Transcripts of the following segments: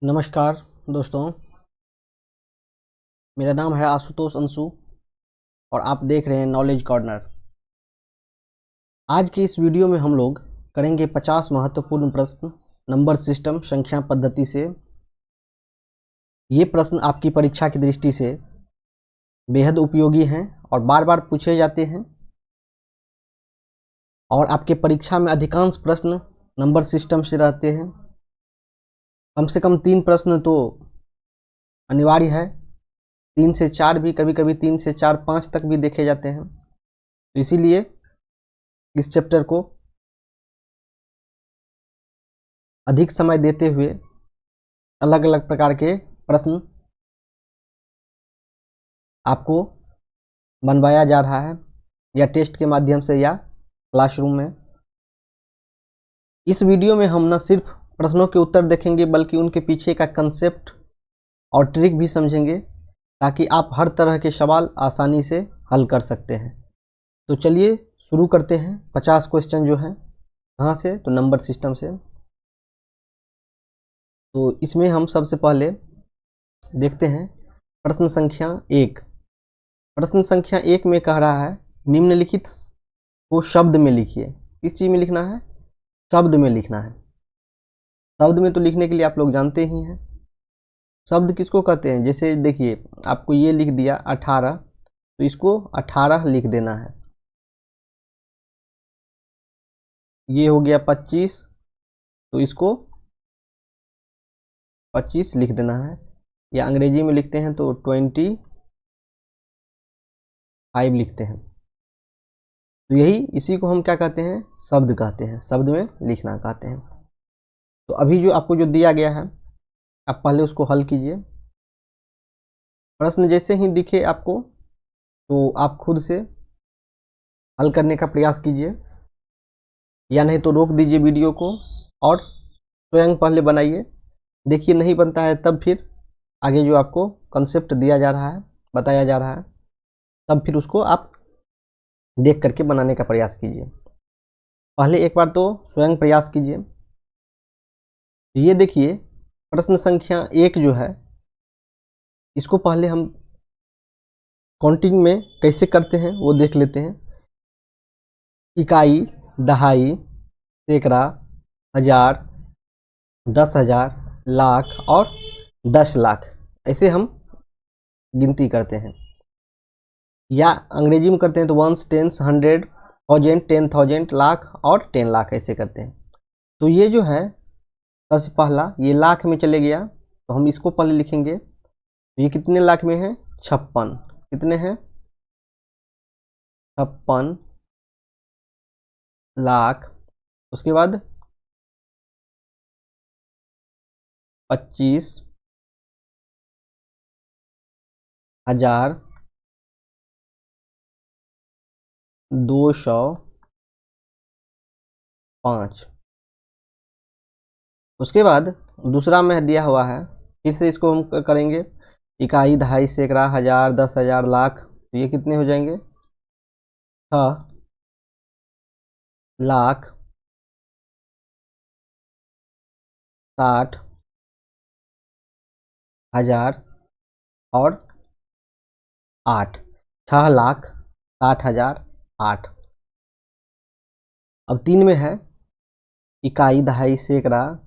नमस्कार दोस्तों, मेरा नाम है आशुतोष अंशु और आप देख रहे हैं नॉलेज कॉर्नर। आज की इस वीडियो में हम लोग करेंगे 50 महत्वपूर्ण प्रश्न नंबर सिस्टम संख्या पद्धति से। ये प्रश्न आपकी परीक्षा की दृष्टि से बेहद उपयोगी हैं और बार बार पूछे जाते हैं और आपके परीक्षा में अधिकांश प्रश्न नंबर सिस्टम से रहते हैं। कम से कम 3 प्रश्न तो अनिवार्य है, 3 से 4 भी, कभी कभी 3 से 4 5 तक भी देखे जाते हैं। तो इसीलिए इस चैप्टर को अधिक समय देते हुए अलग अलग प्रकार के प्रश्न आपको बनवाया जा रहा है, या टेस्ट के माध्यम से या क्लासरूम में। इस वीडियो में हम न सिर्फ प्रश्नों के उत्तर देखेंगे बल्कि उनके पीछे का कंसेप्ट और ट्रिक भी समझेंगे, ताकि आप हर तरह के सवाल आसानी से हल कर सकते हैं। तो चलिए शुरू करते हैं। 50 क्वेश्चन जो हैं, कहाँ से? तो नंबर सिस्टम से। तो इसमें हम सबसे पहले देखते हैं प्रश्न संख्या 1। प्रश्न संख्या 1 में कह रहा है निम्नलिखित को शब्द में लिखिए। किस चीज़ में लिखना है? शब्द में लिखना है। शब्द में तो लिखने के लिए आप लोग जानते ही हैं, शब्द किसको कहते हैं। जैसे देखिए, आपको ये लिख दिया 18, तो इसको 18 लिख देना है। ये हो गया 25, तो इसको 25 लिख देना है। या अंग्रेजी में लिखते हैं तो 25 लिखते हैं। तो इसी को हम क्या कहते हैं? शब्द कहते हैं, शब्द में लिखना कहते हैं। तो अभी जो आपको जो दिया गया है, आप पहले उसको हल कीजिए। प्रश्न जैसे ही दिखे आपको तो आप खुद से हल करने का प्रयास कीजिए, या नहीं तो रोक दीजिए वीडियो को और स्वयं पहले बनाइए। देखिए नहीं बनता है तब फिर आगे जो आपको कंसेप्ट दिया जा रहा है, बताया जा रहा है, तब फिर उसको आप देख करके बनाने का प्रयास कीजिए। पहले एक बार तो स्वयं प्रयास कीजिए। ये देखिए प्रश्न संख्या 1 जो है, इसको पहले हम काउंटिंग में कैसे करते हैं वो देख लेते हैं। इकाई, दहाई, सैकड़ा, हजार, 10,000, लाख और 10 लाख, ऐसे हम गिनती करते हैं। या अंग्रेजी में करते हैं तो वंस, टेंस, 100, 1000, 10,000, लाख और 10 लाख, ऐसे करते हैं। तो ये जो है सबसे पहला, ये लाख में चले गया, तो हम इसको पहले लिखेंगे। तो ये कितने लाख में है? 56। कितने हैं? 56 लाख। उसके बाद 25,000, 205। उसके बाद दूसरा में दिया हुआ है, फिर से इसको हम करेंगे। इकाई, दहाई, सैकड़ा, हजार, 10,000, लाख, तो ये कितने हो जाएंगे? 6 लाख, 60,000 और 8। 6 लाख, 60,000, 8। अब 3 में है इकाई, दहाई, सैकड़ा,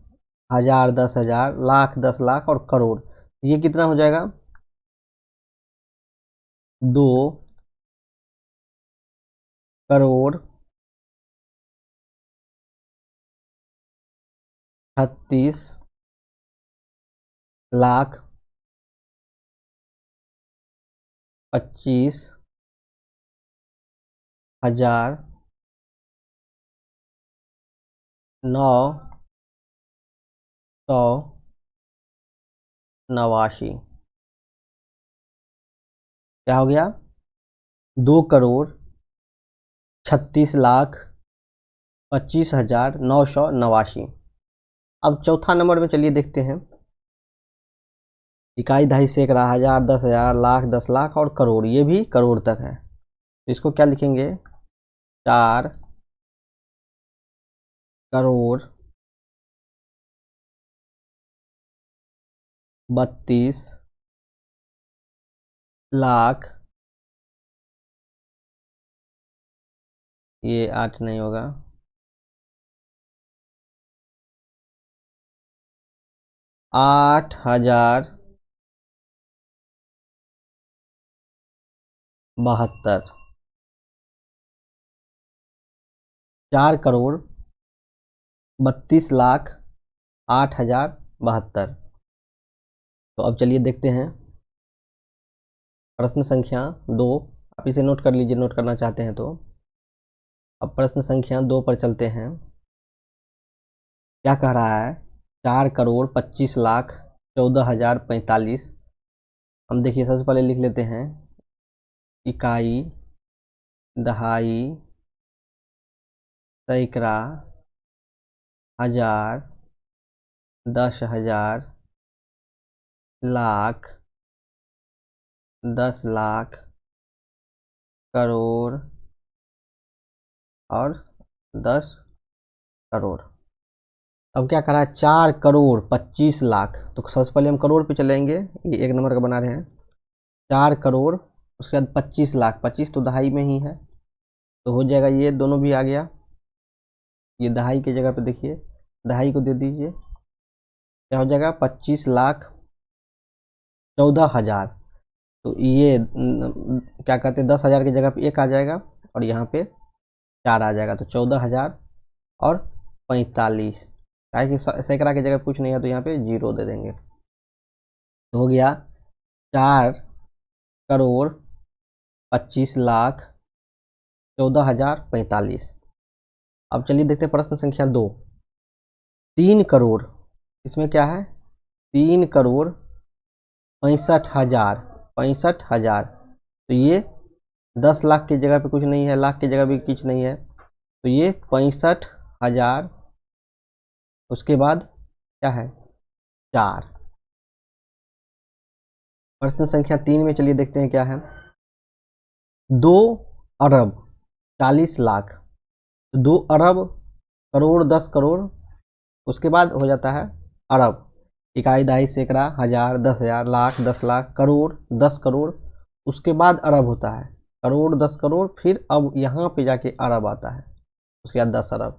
हजार, 10,000, लाख, 10 लाख और करोड़। ये कितना हो जाएगा? 2,36,36,000, 25,000, 989। क्या हो गया? 2,36,25,989। अब चौथा नंबर में चलिए देखते हैं। इकाई, दहाई, सैकड़ा, हजार, 10,000, लाख, 10 लाख और करोड़, ये भी करोड़ तक है। तो इसको क्या लिखेंगे? 4 करोड़ 32 लाख, ये 8 नहीं होगा, 8,072, 4,32,08,072। तो अब चलिए देखते हैं प्रश्न संख्या 2। आप इसे नोट कर लीजिए, नोट करना चाहते हैं तो। अब प्रश्न संख्या 2 पर चलते हैं। क्या कह रहा है? 4,25,14,045। हम देखिए, सबसे पहले लिख लेते हैं इकाई, दहाई, सैकड़ा, हजार, 10,000, लाख, 10 लाख, करोड़ और 10 करोड़। अब क्या करा है? 4,25,00,000। तो सबसे पहले हम करोड़ पे चलेंगे, ये 1 नंबर का बना रहे हैं। 4 करोड़, उसके बाद 25 लाख, 25 तो दहाई में ही है, तो हो जाएगा, ये दोनों भी आ गया। ये दहाई की जगह पे देखिए, दहाई को दे दीजिए, क्या हो जाएगा? 25,14,000। तो ये क्या कहते हैं, 10,000 की जगह पे 1 आ जाएगा और यहाँ पे 4 आ जाएगा, तो 14,000 और 45। क्या कि सैकड़ा की जगह कुछ नहीं है, तो यहाँ पे 0 दे देंगे। तो हो गया 4,25,14,045। अब चलिए देखते हैं प्रश्न संख्या 2। 3 करोड़, इसमें क्या है? 3,65,000, 65,000। तो ये 10 लाख की जगह पे कुछ नहीं है, लाख की जगह भी कुछ नहीं है, तो ये 65,000। उसके बाद क्या है? 4। प्रश्न संख्या 3 में चलिए देखते हैं क्या है। 2,40,00,000, 2 अरब करोड़ 10 करोड़, उसके बाद हो जाता है अरब। इकाई, दहाई, सैकड़ा, हजार, 10,000, लाख, 10 लाख, करोड़, 10 करोड़, उसके बाद अरब होता है। करोड़, 10 करोड़, फिर अब यहाँ पे जाके अरब आता है, उसके बाद 10 अरब।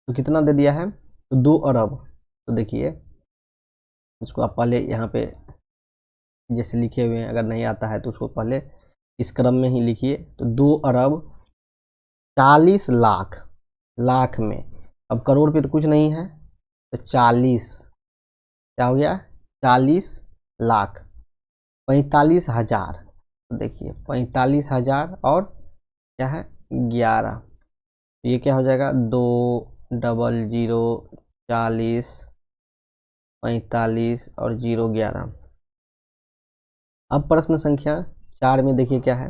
तो कितना दे दिया है? तो 2 अरब। तो देखिए, इसको आप पहले यहाँ पे जैसे लिखे हुए हैं, अगर नहीं आता है तो उसको पहले इस क्रम में ही लिखिए। तो 2,40,00,000, लाख में। अब करोड़ पे तो कुछ नहीं है, तो 40, क्या हो गया? 40 लाख, 45,000। तो देखिए, 45,000 और क्या है? 11। ये क्या हो जाएगा? 2,00,0, 40, 45 और 0, 11। अब प्रश्न संख्या 4 में देखिए क्या है।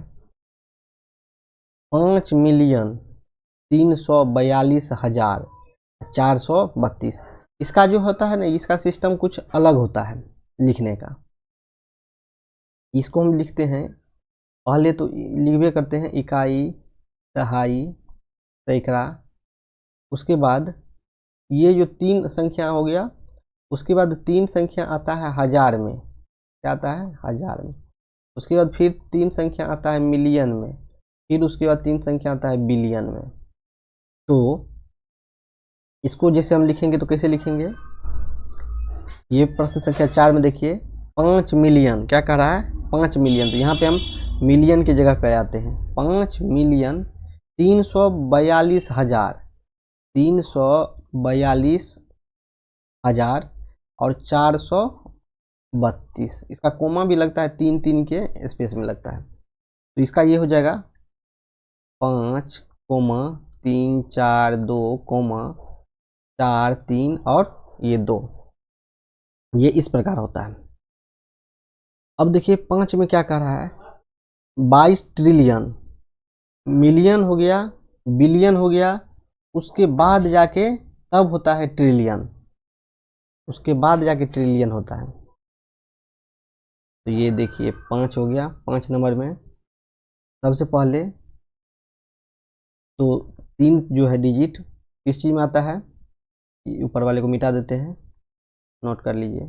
5,342,432। इसका जो होता है ना, इसका सिस्टम कुछ अलग होता है लिखने का। इसको हम लिखते हैं, पहले तो लिखवे करते हैं इकाई, दहाई, सैकड़ा, उसके बाद ये जो 3 संख्या हो गया, उसके बाद 3 संख्या आता है हजार में। क्या आता है? हजार में। उसके बाद फिर 3 संख्या आता है मिलियन में, फिर उसके बाद 3 संख्या आता है बिलियन में। तो इसको जैसे हम लिखेंगे तो कैसे लिखेंगे? ये प्रश्न संख्या 4 में देखिए, 5 मिलियन, क्या कह रहा है? 5 मिलियन। तो यहाँ पे हम मिलियन की जगह पे आते हैं। 5,342,000, 342,000 और 432। इसका कोमा भी लगता है, 3 के स्पेस में लगता है। तो इसका ये हो जाएगा 5,342,4 3 और ये 2। ये इस प्रकार होता है। अब देखिए 5 में क्या कह रहा है? 22 ट्रिलियन। मिलियन हो गया, बिलियन हो गया, उसके बाद जाके तब होता है ट्रिलियन, उसके बाद जाके ट्रिलियन होता है। तो ये देखिए 5 हो गया। 5 नंबर में सबसे पहले तो 3 जो है डिजिट किस चीज़ में आता है? ऊपर वाले को मिटा देते हैं, नोट कर लीजिए।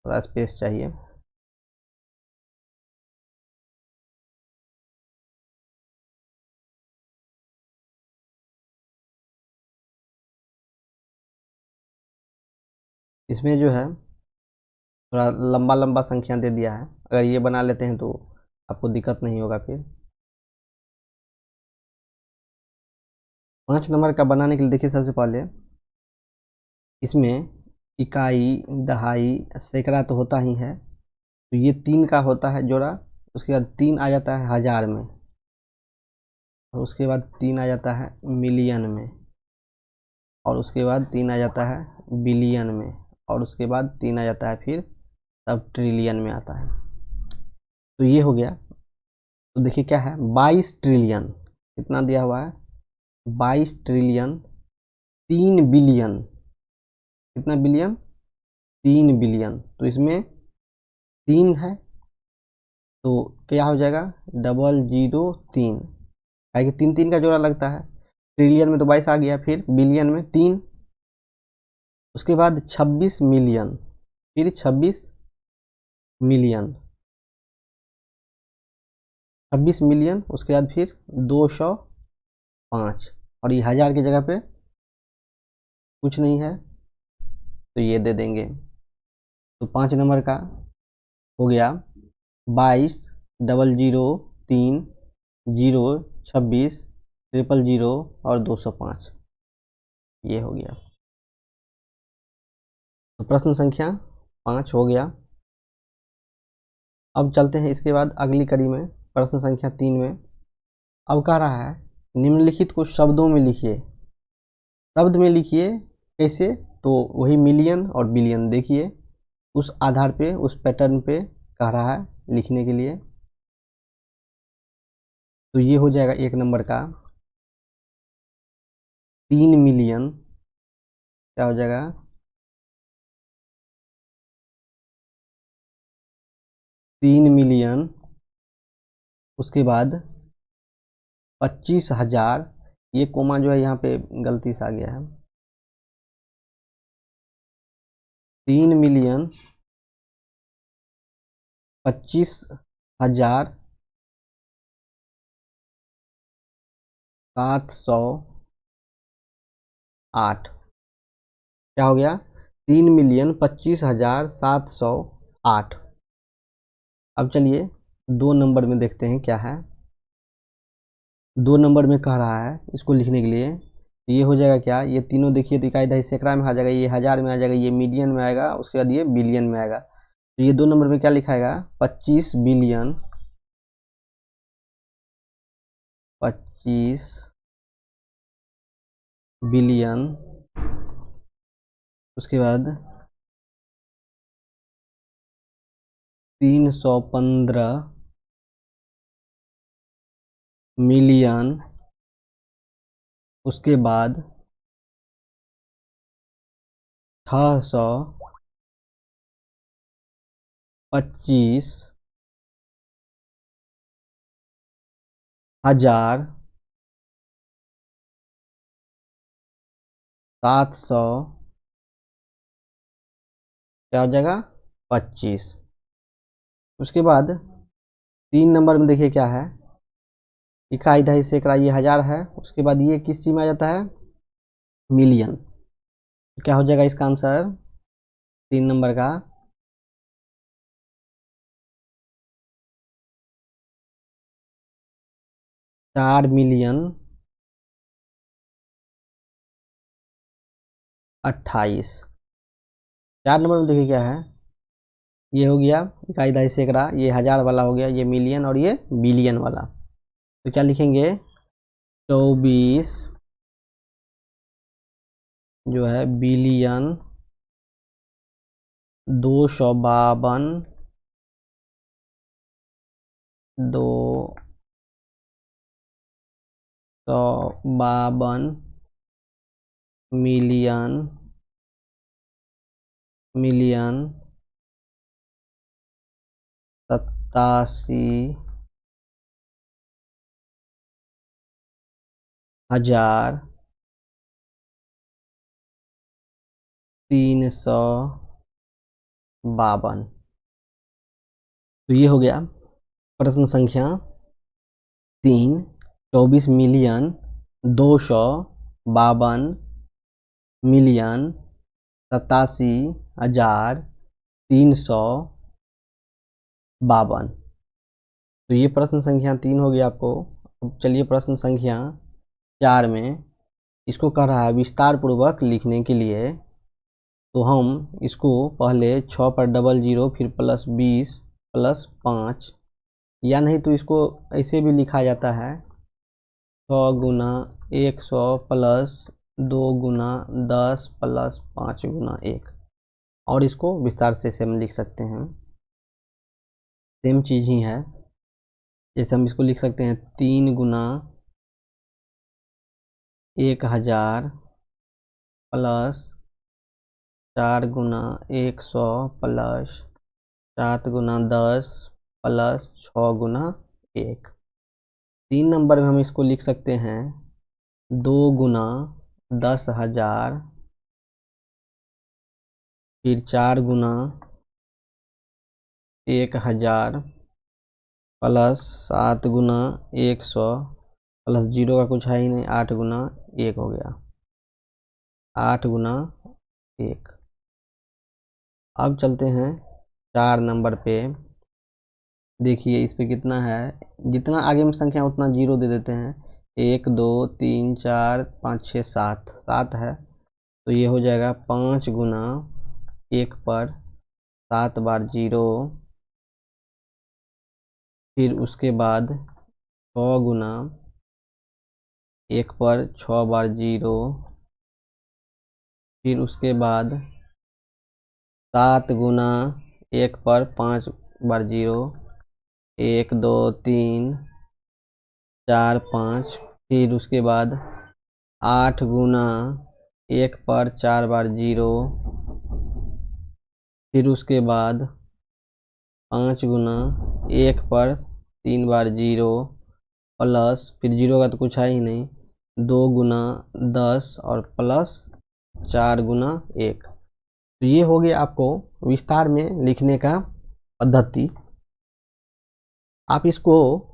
थोड़ा स्पेस चाहिए। इसमें जो है थोड़ा लंबा लंबा संख्या दे दिया है, अगर ये बना लेते हैं तो आपको दिक्कत नहीं होगा। फिर 5 नंबर का बनाने के लिए देखिए, सबसे पहले इसमें इकाई, दहाई, सैकड़ा तो होता ही है, तो ये 3 का होता है जोड़ा। उसके बाद 3 आ जाता है हजार में, और उसके बाद 3 आ जाता है मिलियन में, और उसके बाद 3 आ जाता है बिलियन में, और उसके बाद 3 आ जाता है फिर तब ट्रिलियन में आता है। तो ये हो गया। तो देखिए क्या है, 22 ट्रिलियन, कितना दिया हुआ है 22 ट्रिलियन 3 बिलियन, कितना बिलियन 3 बिलियन। तो इसमें 3 है तो क्या हो जाएगा 003, क्या कि 3 3 का जोड़ा लगता है। ट्रिलियन में तो 22 आ गया, फिर बिलियन में 3, उसके बाद 26 मिलियन, फिर 26 मिलियन, 26 मिलियन, उसके बाद फिर 205, और ये हजार की जगह पे कुछ नहीं है तो ये दे देंगे। तो 5 नंबर का हो गया 22 003 0 26 000 और 205, ये हो गया। तो प्रश्न संख्या 5 हो गया। अब चलते हैं इसके बाद अगली कड़ी में, प्रश्न संख्या 3 में। अब कह रहा है निम्नलिखित को शब्दों में लिखिए। शब्द में लिखिए कैसे, तो वही मिलियन और बिलियन, देखिए उस आधार पे, उस पैटर्न पे कह रहा है लिखने के लिए। तो ये हो जाएगा 1 नंबर का 3 मिलियन, क्या हो जाएगा 3 मिलियन, उसके बाद 25,000, ये कोमा जो है यहाँ पे गलती से आ गया है, 3 मिलियन 25,000 708, क्या हो गया 3 मिलियन 25,708। अब चलिए 2 नंबर में देखते हैं क्या है। 2 नंबर में कह रहा है इसको लिखने के लिए, ये हो जाएगा क्या, ये तीनों देखिए तो इकाई दहाई सैकड़ा में आ जाएगा, ये हजार में आ जाएगा, ये मिलियन में आएगा, उसके बाद ये बिलियन में आएगा। तो ये 2 नंबर में क्या लिखाएगा 25 बिलियन, 25 बिलियन, उसके बाद 315 मिलियन, उसके बाद 625,700, क्या हो जाएगा 25। उसके बाद 3 नंबर में देखिए क्या है, इकाई दहाई सैकड़ा, ये हजार है, उसके बाद ये किस चीज में आ जाता है मिलियन। तो क्या हो जाएगा इसका आंसर 3 नंबर का 4 मिलियन 28। 4 नंबर में देखिए क्या है, ये हो गया इकाई दहाई सैकड़ा, ये हजार वाला हो गया, ये मिलियन और ये बिलियन वाला। तो क्या लिखेंगे 24 जो है बिलियन 252 252 मिलियन मिलियन 87,300 52। तो ये हो गया प्रश्न संख्या 3। 24,252,87,352। तो ये प्रश्न संख्या 3 हो गया आपको। अब चलिए प्रश्न संख्या 4 में, इसको कह रहा है विस्तार पूर्वक लिखने के लिए। तो हम इसको पहले 6 पर डबल जीरो, फिर प्लस 20 प्लस 5, या नहीं तो इसको ऐसे भी लिखा जाता है 6 गुना 100 प्लस 2 गुना 10 प्लस 5 गुना 1। और इसको विस्तार से हम लिख सकते हैं, सेम चीज़ ही है। जैसे हम इसको लिख सकते हैं 3 गुना 1000 प्लस 4 गुना 100 प्लस 7 गुना 10 प्लस 6 गुना 1। 3 नंबर में हम इसको लिख सकते हैं 2 गुना 10,000, फिर 4 गुना 1000 प्लस 7 गुना 100 प्लस जीरो का कुछ है ही नहीं, 8 गुना 1 हो गया, 8 गुना 1। अब चलते हैं 4 नंबर पे। देखिए इस पे कितना है, जितना आगे में संख्या उतना जीरो दे देते हैं। 1 2 3 4 5 6 7, 7 है तो ये हो जाएगा 5 गुना 1 पर 7 बार जीरो, फिर उसके बाद 6 गुना 1 पर 6 बार जीरो, फिर उसके बाद 7 गुना 1 पर 5 बार जीरो, 1 2 3 4 5, फिर उसके बाद 8 गुना 1 पर 4 बार जीरो, फिर उसके बाद 5 गुना 1 पर 3 बार जीरो, प्लस फिर जीरो का तो कुछ है ही नहीं, 2 गुना 10 और प्लस 4 गुना 1। तो ये हो गया आपको विस्तार में लिखने का पद्धति। आप इसको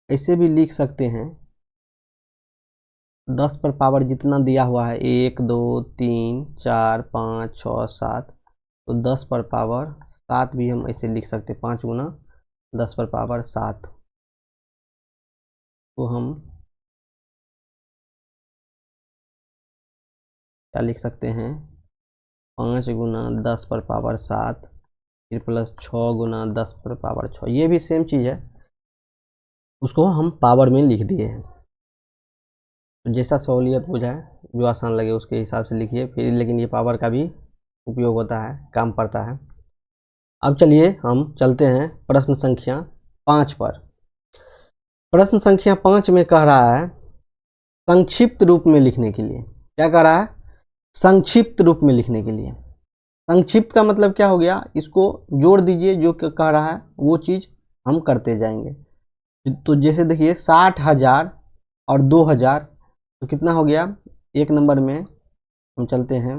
ऐसे भी लिख सकते हैं 10 पर पावर जितना दिया हुआ है 1 2 3 4 5 6 7, तो 10 पर पावर 7 भी हम ऐसे लिख सकते हैं, 5 गुना 10 पर पावर 7 को हम क्या लिख सकते हैं, 5 गुना 10 पर पावर 7 फिर प्लस 6 गुना 10 पर पावर 6। ये भी सेम चीज़ है, उसको हम पावर में लिख दिए हैं। तो जैसा सहूलियत बुझाए, जो आसान लगे उसके हिसाब से लिखिए फिर, लेकिन ये पावर का भी उपयोग होता है, काम पड़ता है। अब चलिए हम चलते हैं प्रश्न संख्या 5 पर। प्रश्न संख्या 5 में कह रहा है संक्षिप्त रूप में लिखने के लिए। क्या कह रहा है, संक्षिप्त रूप में लिखने के लिए। संक्षिप्त का मतलब क्या हो गया, इसको जोड़ दीजिए, जो कह रहा है वो चीज़ हम करते जाएंगे। तो जैसे देखिए 60,000 और 2,000, तो कितना हो गया, एक नंबर में हम चलते हैं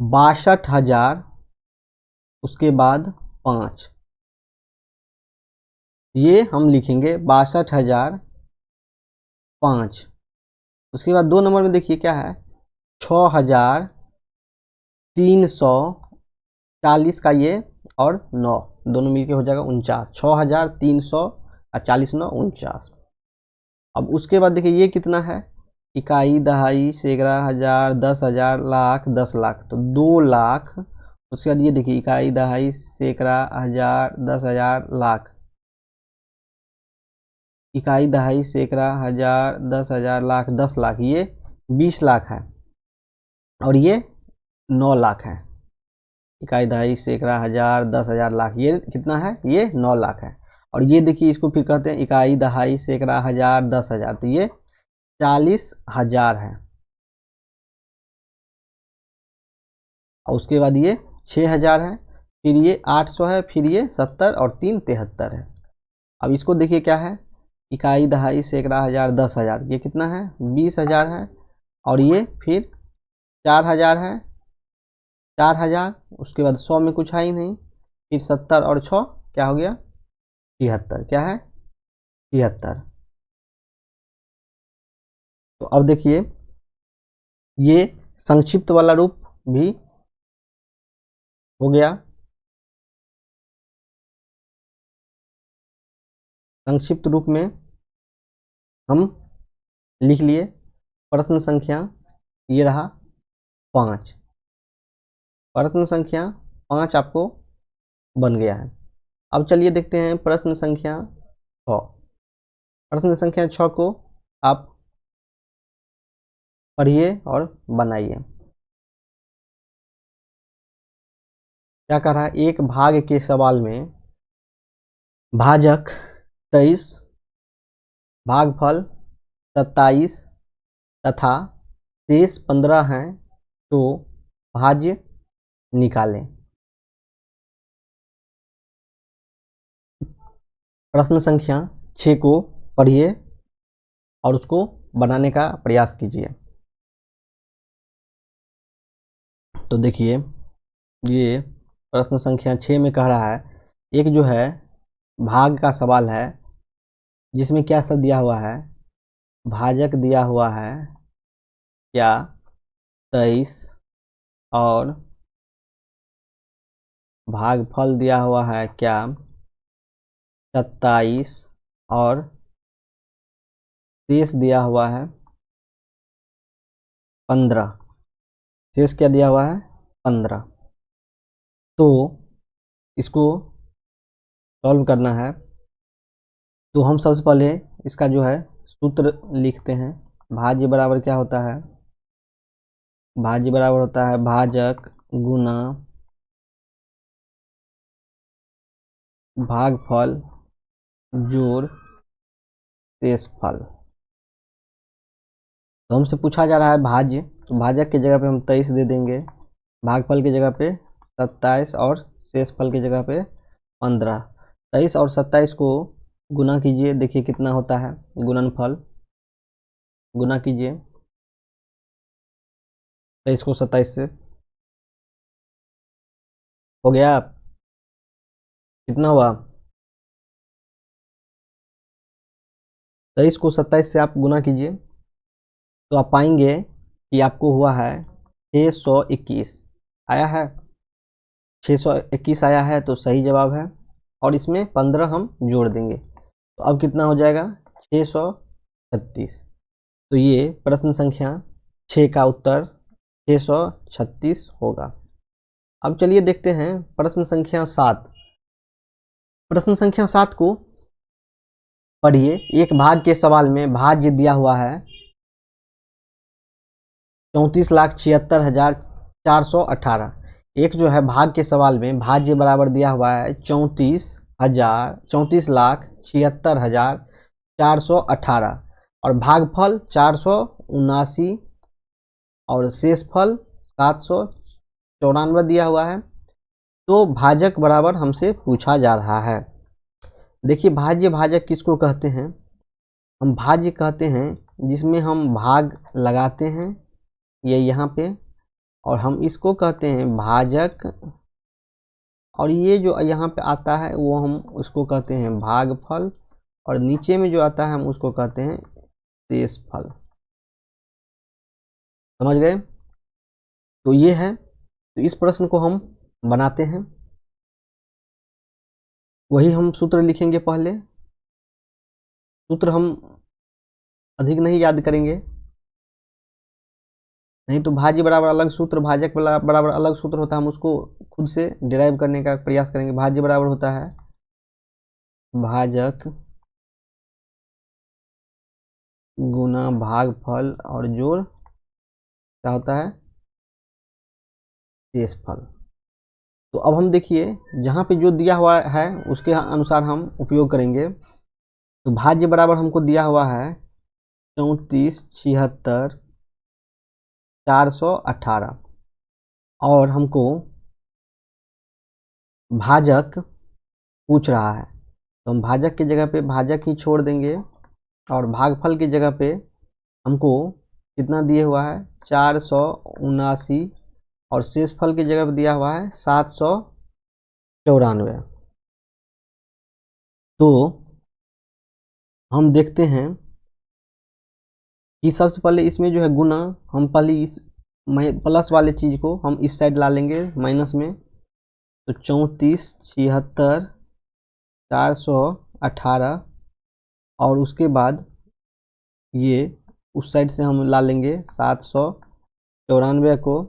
62,000, उसके बाद 5, ये हम लिखेंगे 62,005। उसके बाद 2 नंबर में देखिए क्या है, 6,340 का ये और 9 दोनों मिलके हो जाएगा 49, 6,340 9 49। अब उसके बाद देखिए ये कितना है, इकाई दहाई सैकड़ा हजार 10,000 लाख 10 लाख, तो 2 लाख। उसके बाद ये देखिए इकाई दहाई सैकड़ा हजार 10,000 लाख, इकाई दहाई सैकड़ा हजार 10,000 लाख 10 लाख, ये 20 लाख है और ये 9 लाख है। इकाई दहाई सैकड़ा हजार 10,000 लाख, ये कितना है, ये 9 लाख है। और ये देखिए इसको फिर कहते हैं इकाई दहाई सैकड़ा हजार 10,000, तो ये 40,000 है। और उसके बाद ये 6,000 है, फिर ये 800 है, फिर ये 70 और 3 73 है। अब इसको देखिए क्या है, इकाई दहाई सैकड़ा हजार 10,000, ये कितना है 20,000 है, और ये फिर 4,000 है, 4000, उसके बाद 100 में कुछ है ही नहीं, फिर 70 और 6 क्या हो गया 76, क्या है 76। तो अब देखिए ये संक्षिप्त वाला रूप भी हो गया। संक्षिप्त रूप में हम लिख लिए प्रश्न संख्या ये रहा 5, प्रश्न संख्या 5 आपको बन गया है। अब चलिए देखते हैं प्रश्न संख्या 6। प्रश्न संख्या 6 को आप पढ़िए और बनाइए। क्या कह रहा है, एक भाग के सवाल में भाजक 23, भागफल 27 तथा शेष 15 हैं, तो भाज्य निकालें। प्रश्न संख्या 6 को पढ़िए और उसको बनाने का प्रयास कीजिए। तो देखिए ये प्रश्न संख्या 6 में कह रहा है, एक जो है भाग का सवाल है जिसमें क्या सब दिया हुआ है, भाजक दिया हुआ है क्या 23 और भागफल दिया हुआ है क्या 27 और शेष दिया हुआ है 15। शेष क्या दिया हुआ है 15। तो इसको सॉल्व करना है, तो हम सबसे पहले इसका जो है सूत्र लिखते हैं। भाज्य बराबर क्या होता है, भाज्य बराबर होता है भाजक गुना भागफल जोड़ शेषफल। तो हमसे पूछा जा रहा है भाज्य, तो भाजक की जगह पे हम 23 दे देंगे, भागफल की जगह पे 27 और शेषफल की जगह पे 15। 23 और 27 को गुना कीजिए, देखिए कितना होता है, गुणनफल गुना कीजिए 23 को 27 से, हो गया कितना हुआ 23 को 27 से आप गुना कीजिए तो आप पाएंगे कि आपको हुआ है 621 आया है, 621 आया है तो सही जवाब है। और इसमें 15 हम जोड़ देंगे तो अब कितना हो जाएगा 636। तो ये प्रश्न संख्या 6 का उत्तर 636 होगा। अब चलिए देखते हैं प्रश्न संख्या 7। प्रश्न संख्या 7 को पढ़िए। एक भाग के सवाल में भाज्य दिया हुआ है 34,76,418। एक जो है भाग के सवाल में भाज्य बराबर दिया हुआ है 34,76,418 और भागफल 479 और शेषफल 794 दिया हुआ है। तो भाजक बराबर हमसे पूछा जा रहा है। देखिए भाज्य भाजक किसको कहते हैं, हम भाज्य कहते हैं जिसमें हम भाग लगाते हैं, ये यहाँ पे, और हम इसको कहते हैं भाजक, और ये जो यहाँ पे आता है वो हम उसको कहते हैं भागफल, और नीचे में जो आता है हम उसको कहते हैं शेषफल। समझ गए। तो ये है, तो इस प्रश्न को हम बनाते हैं, वही हम सूत्र लिखेंगे। पहले सूत्र हम अधिक नहीं याद करेंगे, नहीं तो भाज्य बराबर अलग सूत्र, भाजक बराबर अलग सूत्र होता है, हम उसको खुद से डिराइव करने का प्रयास करेंगे। भाज्य बराबर होता है भाजक गुना भागफल और जोड़ क्या होता है शेषफल। तो अब हम देखिए जहाँ पे जो दिया हुआ है उसके अनुसार हम उपयोग करेंगे। तो भाज्य बराबर हमको दिया हुआ है 34,76,418 और हमको भाजक पूछ रहा है, तो हम भाजक की जगह पे भाजक ही छोड़ देंगे और भागफल की जगह पे हमको कितना दिए हुआ है 479 और शेषफल की जगह पर दिया हुआ है 794। तो हम देखते हैं कि सबसे पहले इसमें जो है गुना, हम पहले इस प्लस वाले चीज़ को हम इस साइड ला लेंगे माइनस में। तो 34 76 418, और उसके बाद ये उस साइड से हम ला लेंगे 794 को।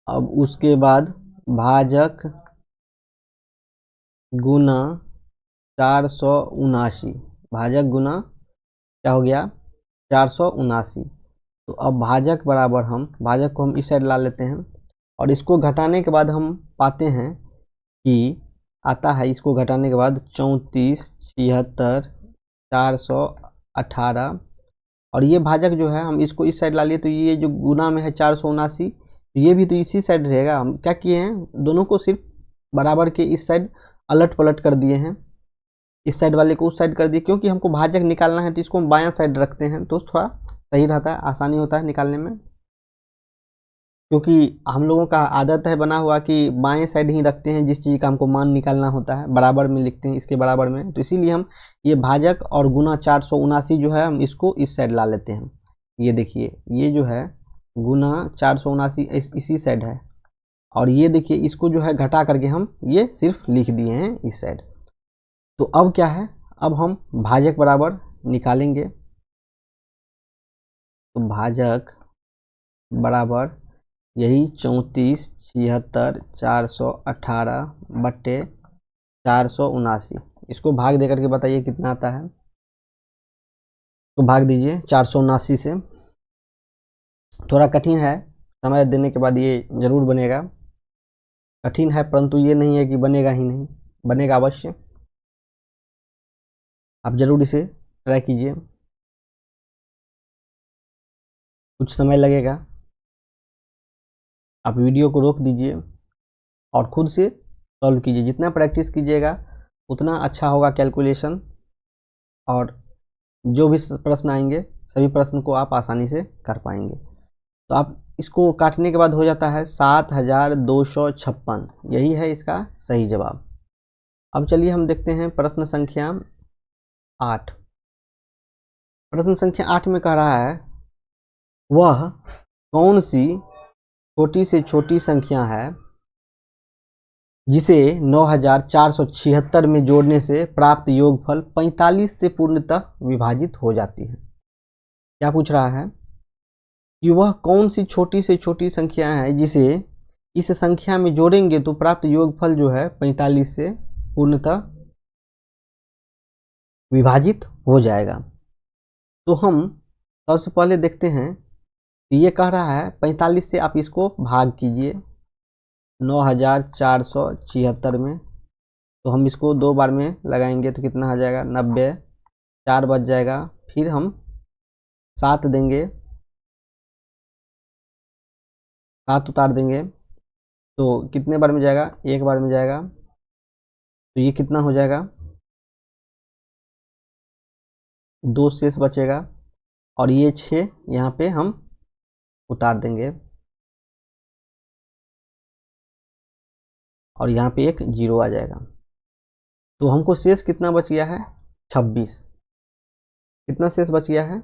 अब उसके बाद भाजक गुना 479, भाजक गुना क्या हो गया 479। तो अब भाजक बराबर हम भाजक को हम इस साइड ला लेते हैं, और इसको घटाने के बाद हम पाते हैं कि आता है, इसको घटाने के बाद 34 76 418, और ये भाजक जो है हम इसको इस साइड ला लिए, तो ये जो गुना में है 479, तो ये भी तो इसी साइड रहेगा। हम क्या किए हैं, दोनों को सिर्फ बराबर के इस साइड अलट पलट कर दिए हैं, इस साइड वाले को उस साइड कर दिए, क्योंकि हमको भाजक निकालना है तो इसको हम बायां साइड रखते हैं, तो थोड़ा सही रहता है, आसानी होता है निकालने में। क्योंकि हम लोगों का आदत है बना हुआ कि बाएं साइड ही रखते हैं, जिस चीज़ का हमको मान निकालना होता है बराबर में लिखते हैं, इसके बराबर में। तो इसीलिए हम ये भाजक और गुना 479 जो है हम इसको इस साइड ला लेते हैं। ये देखिए, ये जो है गुना 479 इसी साइड है, और ये देखिए इसको जो है घटा करके हम ये सिर्फ लिख दिए हैं इस साइड। तो अब क्या है, अब हम भाजक बराबर निकालेंगे। तो भाजक बराबर यही 34 76 418 बट्टे 479, इसको भाग देकर के बताइए कितना आता है। तो भाग दीजिए 479 से। थोड़ा कठिन है, समय देने के बाद ये जरूर बनेगा। कठिन है परंतु ये नहीं है कि बनेगा ही नहीं, बनेगा अवश्य। आप जरूर इसे ट्राई कीजिए, कुछ समय लगेगा। आप वीडियो को रोक दीजिए और खुद से सॉल्व कीजिए। जितना प्रैक्टिस कीजिएगा उतना अच्छा होगा कैलकुलेशन, और जो भी प्रश्न आएंगे सभी प्रश्न को आप आसानी से कर पाएंगे। तो आप इसको काटने के बाद हो जाता है 7256, यही है इसका सही जवाब। अब चलिए हम देखते हैं प्रश्न संख्या 8। प्रश्न संख्या 8 में कह रहा है, वह कौन सी छोटी से छोटी संख्या है जिसे 9476 में जोड़ने से प्राप्त योगफल 45 से पूर्णतः विभाजित हो जाती है। क्या पूछ रहा है कि वह कौन सी छोटी से छोटी संख्या है जिसे इस संख्या में जोड़ेंगे तो प्राप्त योगफल जो है 45 से पूर्णतः विभाजित हो जाएगा। तो हम सबसे पहले देखते हैं, ये कह रहा है 45 से आप इसको भाग कीजिए 9476 में। तो हम इसको 2 बार में लगाएंगे तो कितना आ जाएगा 90, 4 बच जाएगा। फिर हम 7 देंगे, 7 उतार देंगे तो कितने बार में जाएगा, 1 बार में जाएगा। तो ये कितना हो जाएगा, 2 शेष बचेगा, और ये 6 यहाँ पे हम उतार देंगे, और यहाँ पे एक 0 आ जाएगा। तो हमको शेष कितना बच गया है 26। कितना शेष बच गया है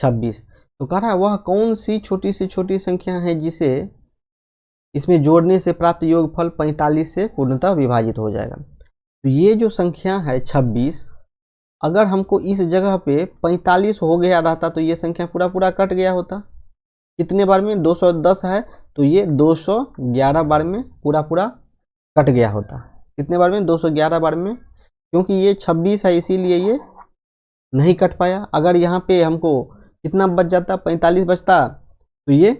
26। तो कह रहा है वह कौन सी छोटी से छोटी संख्या है जिसे इसमें जोड़ने से प्राप्त योगफल 45 से पूर्णतः विभाजित हो जाएगा। तो ये जो संख्या है 26, अगर हमको इस जगह पे 45 हो गया रहता तो ये संख्या पूरा पूरा कट गया होता। कितने बार में 210 है तो ये 211 बार में पूरा पूरा कट गया होता। कितने बार में 211 बार में, क्योंकि ये 26 है इसीलिए ये नहीं कट पाया। अगर यहाँ पे हमको कितना बच जाता 45 बचता तो ये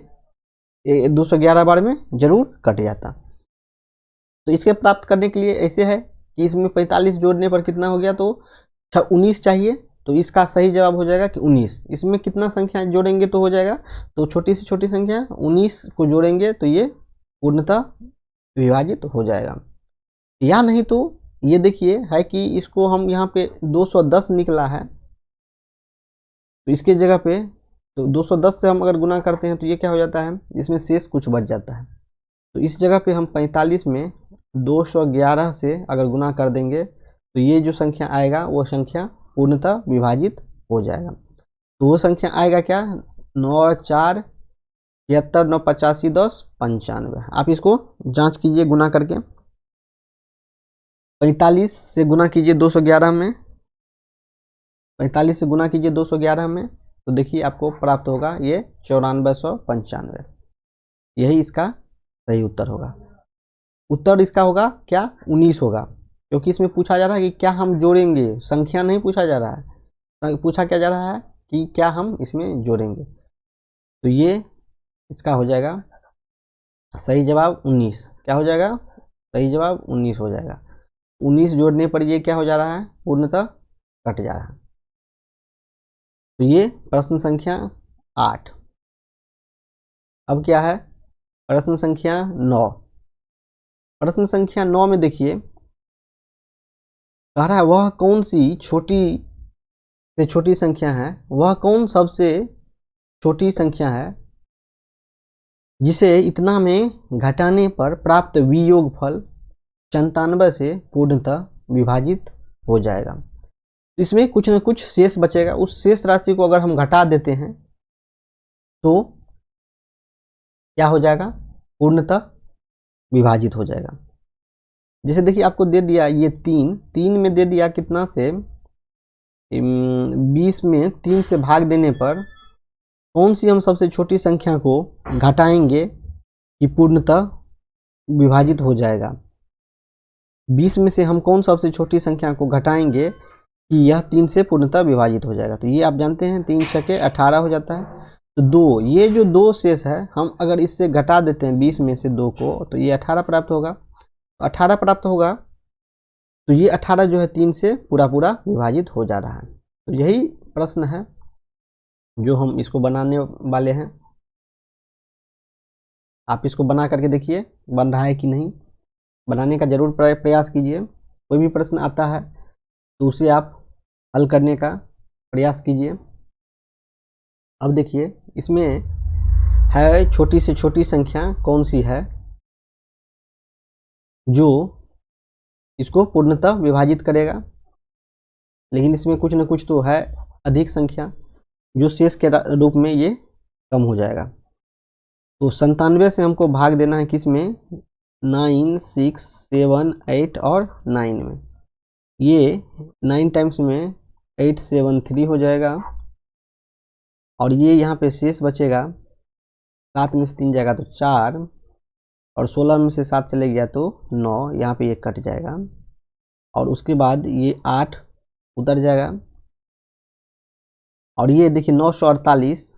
211 बार में जरूर कट जाता। तो इसके प्राप्त करने के लिए ऐसे है कि इसमें 45 जोड़ने पर कितना हो गया, तो 19 चाहिए। तो इसका सही जवाब हो जाएगा कि 19। इसमें कितना संख्या जोड़ेंगे तो हो जाएगा, तो छोटी से छोटी संख्या 19 को जोड़ेंगे तो ये पूर्णतः विभाजित हो जाएगा। या नहीं तो ये देखिए है कि इसको हम यहाँ पे 210 निकला है, तो इसके जगह पे तो 210 से हम अगर गुना करते हैं तो ये क्या हो जाता है, इसमें शेष कुछ बच जाता है। तो इस जगह पे हम 45 में 211 से अगर गुना कर देंगे तो ये जो संख्या आएगा वो संख्या पूर्णतः विभाजित हो जाएगा। तो वो संख्या आएगा क्या, 9 4 76 9 85 10 95। आप इसको जांच कीजिए गुना करके, 45 से गुना कीजिए 211 में, 45 से गुना कीजिए 211 में, तो देखिए आपको प्राप्त होगा ये 9495। यही इसका सही उत्तर होगा। उत्तर इसका होगा क्या, 19 होगा, क्योंकि इसमें पूछा जा रहा है कि क्या हम जोड़ेंगे, संख्या नहीं पूछा जा रहा है, पूछा क्या जा रहा है कि क्या हम इसमें जोड़ेंगे। तो ये इसका हो जाएगा सही जवाब 19। क्या हो जाएगा, सही जवाब 19 हो जाएगा। 19 जोड़ने पर ये क्या हो जा रहा है, पूर्णतः कट जा रहा है। तो ये प्रश्न संख्या 8। अब क्या है, प्रश्न संख्या 9। प्रश्न संख्या 9 में देखिए कह रहा है वह कौन सी छोटी से छोटी संख्या है, वह कौन सबसे छोटी संख्या है जिसे इतना में घटाने पर प्राप्त वियोग फल 97 से पूर्णतः विभाजित हो जाएगा। इसमें कुछ न कुछ शेष बचेगा, उस शेष राशि को अगर हम घटा देते हैं तो क्या हो जाएगा, पूर्णतः विभाजित हो जाएगा। जैसे देखिए आपको दे दिया ये 3 में दे दिया कितना से 20 में 3 से भाग देने पर कौन सी हम सबसे छोटी संख्या को घटाएंगे कि पूर्णतः विभाजित हो जाएगा। 20 में से हम कौन सबसे छोटी संख्या को घटाएंगे कि यह 3 से पूर्णतः विभाजित हो जाएगा। तो ये आप जानते हैं 3 छके 18 हो जाता है। तो 2, ये जो 2 शेष है हम अगर इससे घटा देते हैं 20 में से 2 को तो ये 18 प्राप्त होगा। 18 प्राप्त होगा तो ये 18 जो है 3 से पूरा विभाजित हो जा रहा है। तो यही प्रश्न है जो हम इसको बनाने वाले हैं। आप इसको बना करके देखिए बन रहा है कि नहीं, बनाने का जरूर प्रयास कीजिए। कोई भी प्रश्न आता है तो उसे आप हल करने का प्रयास कीजिए। अब देखिए इसमें है छोटी से छोटी संख्या कौन सी है जो इसको पूर्णतः विभाजित करेगा, लेकिन इसमें कुछ न कुछ तो है अधिक संख्या जो शेष के रूप में ये कम हो जाएगा। तो 97 से हमको भाग देना है किसमें, 9 6 7 8 और 9 में। ये 9 टाइम्स में 8 7 3 हो जाएगा और ये यहाँ पे शेष बचेगा 7 में से 3 जाएगा तो 4 और 16 में से 7 चले गया तो 9, यहाँ पे ये कट जाएगा और उसके बाद ये 8 उतर जाएगा और ये देखिए 948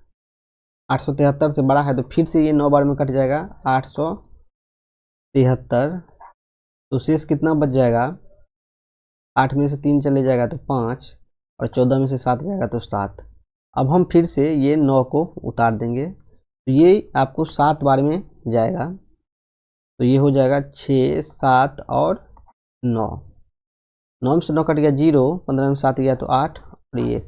873 से बड़ा है तो फिर से ये 9 बार में कट जाएगा 873। तो शेष कितना बच जाएगा, 8 में से 3 चले जाएगा तो 5 और 14 में से 7 जाएगा तो 7। अब हम फिर से ये 9 को उतार देंगे तो ये आपको 7 बार में जाएगा तो ये हो जाएगा 6 7 और 9। 9 में से 9 कट गया 0, 15 में 7 गया तो 8 और ये।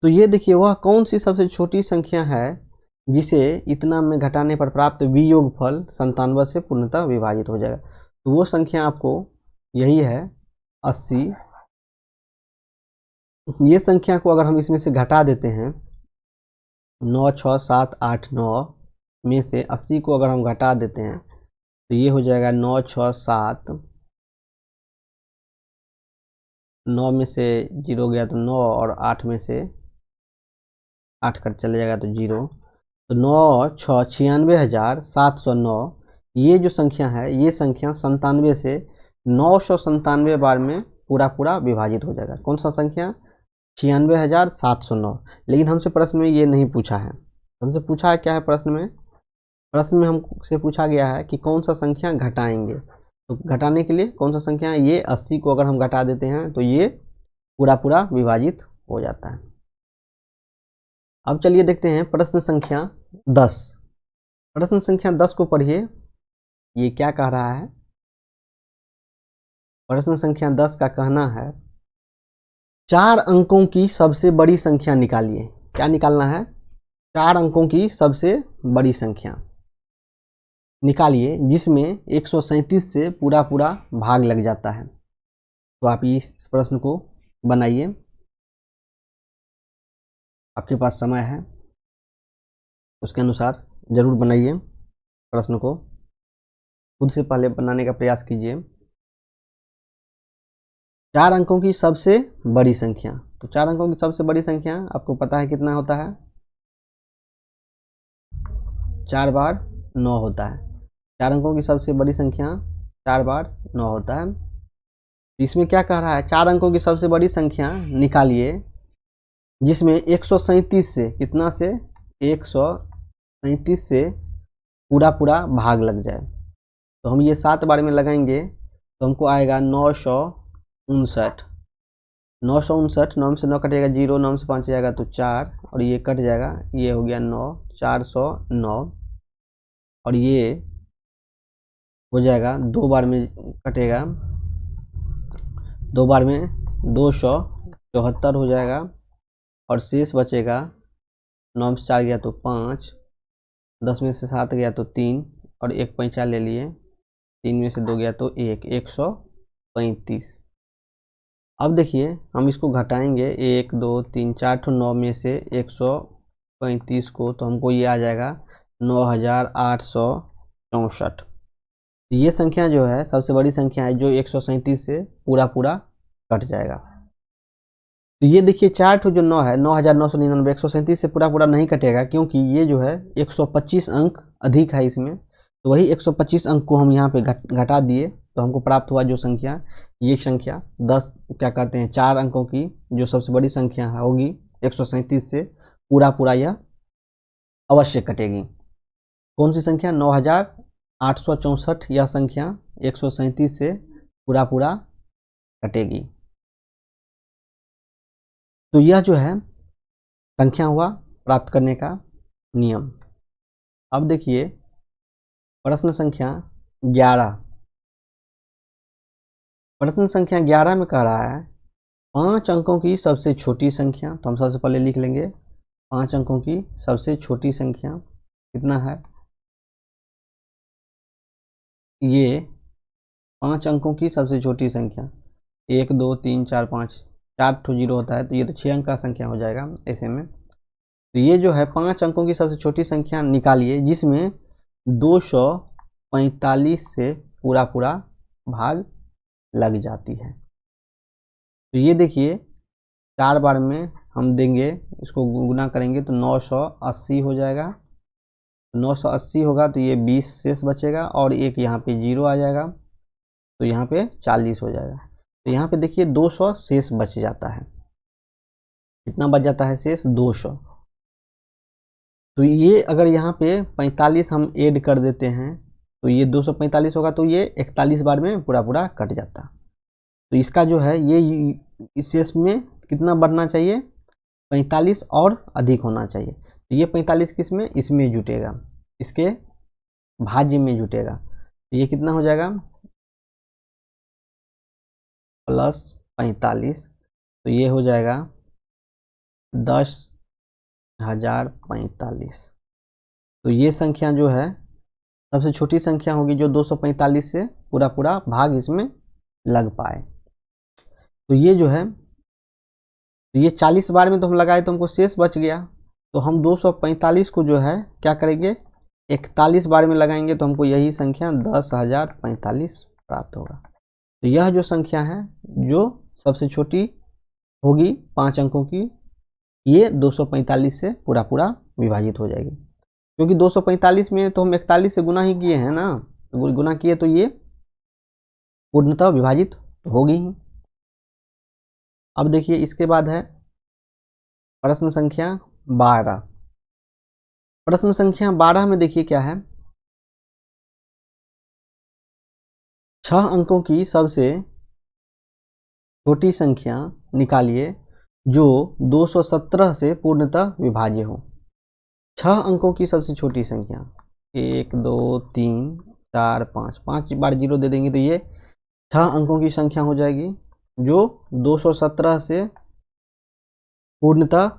तो ये देखिए वह कौन सी सबसे छोटी संख्या है जिसे इतना में घटाने पर प्राप्त वियोग फल 97 से पूर्णतः विभाजित हो जाएगा। तो वो संख्या आपको यही है 80। ये संख्या को अगर हम इसमें से घटा देते हैं 9 6 7 8 9 में से 80 को अगर हम घटा देते हैं तो ये हो जाएगा 9 6 7, 9 में से 0 गया तो 9 और 8 में से 8 कट चले जाएगा तो 0। तो 9 6 96,709 ये जो संख्या है ये संख्या 97 से 997 बार में पूरा विभाजित हो जाएगा। कौन सा संख्या, 96,709। लेकिन हमसे प्रश्न में ये नहीं पूछा है, हमसे पूछा है क्या है प्रश्न में हमसे पूछा गया है कि कौन सा संख्या घटाएंगे। तो घटाने के लिए कौन सा संख्या है, ये 80 को अगर हम घटा देते हैं तो ये पूरा विभाजित हो जाता है। अब चलिए देखते हैं प्रश्न संख्या 10। प्रश्न संख्या 10 को पढ़िए, ये क्या कह रहा है। प्रश्न संख्या 10 का कहना है 4 अंकों की सबसे बड़ी संख्या निकालिए। क्या निकालना है, 4 अंकों की सबसे बड़ी संख्या निकालिए जिसमें 137 से पूरा पूरा भाग लग जाता है। तो आप इस प्रश्न को बनाइए, आपके पास समय है, उसके अनुसार जरूर बनाइए प्रश्न को, खुद से पहले बनाने का प्रयास कीजिए। 4 अंकों की सबसे बड़ी संख्या, तो 4 अंकों की सबसे बड़ी संख्या आपको पता है कितना होता है, 4 बार 9 होता है। 4 अंकों की सबसे बड़ी संख्या 4 बार 9 होता है। इसमें क्या कह रहा है, 4 अंकों की सबसे बड़ी संख्या निकालिए जिसमें 137 से, कितना से, 137 से पूरा पूरा भाग लग जाए। तो हम ये 7 बार में लगाएंगे तो हमको आएगा 959। 959, 9 से 9 कटेगा 0, 9 से 5 जाएगा तो 4 और ये कट जाएगा, ये हो गया 9, 409 और ये हो जाएगा 2 बार में कटेगा, 2 बार में 274 हो जाएगा और शेष बचेगा 9 में से 4 गया तो 5, 10 में से 7 गया तो 3 और एक पैंचा ले लिए, 3 में से 2 गया तो 1, 135। अब देखिए हम इसको घटाएंगे, 1 2 3 4 ठो 9 में से 135 को, तो हमको ये आ जाएगा 9864। ये संख्या जो है सबसे बड़ी संख्या है जो 137 से पूरा पूरा कट जाएगा। तो ये देखिए 4 ठो जो 9 है, 9999, 137 से पूरा पूरा नहीं कटेगा क्योंकि ये जो है 125 अंक अधिक है इसमें, तो वही 125 अंक को हम यहाँ पे घटा दिए तो हमको प्राप्त हुआ जो संख्या, ये संख्या 10 क्या कहते हैं 4 अंकों की जो सबसे बड़ी संख्या होगी 137 से पूरा पूरा यह अवश्य कटेगी। कौन सी संख्या, 9864, यह संख्या 137 से पूरा पूरा कटेगी। तो यह जो है संख्या हुआ प्राप्त करने का नियम। अब देखिए प्रश्न संख्या 11। प्रश्न संख्या 11 में कह रहा है 5 अंकों की सबसे छोटी संख्या, तो हम सबसे पहले लिख लेंगे 5 अंकों की सबसे छोटी संख्या कितना है, ये 5 अंकों की सबसे छोटी संख्या 1 2 3 4 5, 4 ठो 0 होता है तो ये तो 6 अंक का संख्या हो जाएगा ऐसे में। तो ये जो है 5 अंकों की सबसे छोटी संख्या निकालिए जिसमें 245 से पूरा पूरा भाग लग जाती है। तो ये देखिए 4 बार में हम देंगे, इसको गुना करेंगे तो 980 हो जाएगा, 980 होगा तो ये 20 शेष बचेगा और एक यहाँ पे 0 आ जाएगा तो यहाँ पे 40 हो जाएगा। तो यहाँ पे देखिए 200 शेष बच जाता है, कितना बच जाता है शेष, 200। तो ये अगर यहाँ पे 45 हम ऐड कर देते हैं तो ये 245 होगा तो ये 41 बार में पूरा पूरा कट जाता। तो इसका जो है ये शेष में कितना बढ़ना चाहिए, 45 और अधिक होना चाहिए। तो ये 45 किस में, इसमें जुटेगा, इसके भाज्य में जुटेगा। तो ये कितना हो जाएगा, +45, तो ये हो जाएगा 10,045। तो ये संख्या जो है सबसे छोटी संख्या होगी जो 245 से पूरा पूरा भाग इसमें लग पाए। तो ये जो है, तो ये 40 बार में तो हम लगाए तो हमको शेष बच गया, तो हम 245 को जो है क्या करेंगे 41 बार में लगाएंगे तो हमको यही संख्या 10,045 प्राप्त होगा। तो यह जो संख्या है जो सबसे छोटी होगी 5 अंकों की, ये 245 से पूरा पूरा विभाजित हो जाएगी, क्योंकि 245 में तो हम 41 से गुना ही किए हैं ना, तो गुना किए तो ये पूर्णतः विभाजित होगी ही। अब देखिए इसके बाद है प्रश्न संख्या 12। प्रश्न संख्या 12 में देखिए क्या है, 6 अंकों की सबसे छोटी संख्या निकालिए जो 217 से पूर्णतः विभाज्य हो। 6 अंकों की सबसे छोटी संख्या 1 2 3 4 5, 5 बार 0 दे देंगे तो ये 6 अंकों की संख्या हो जाएगी जो 217 से पूर्णतः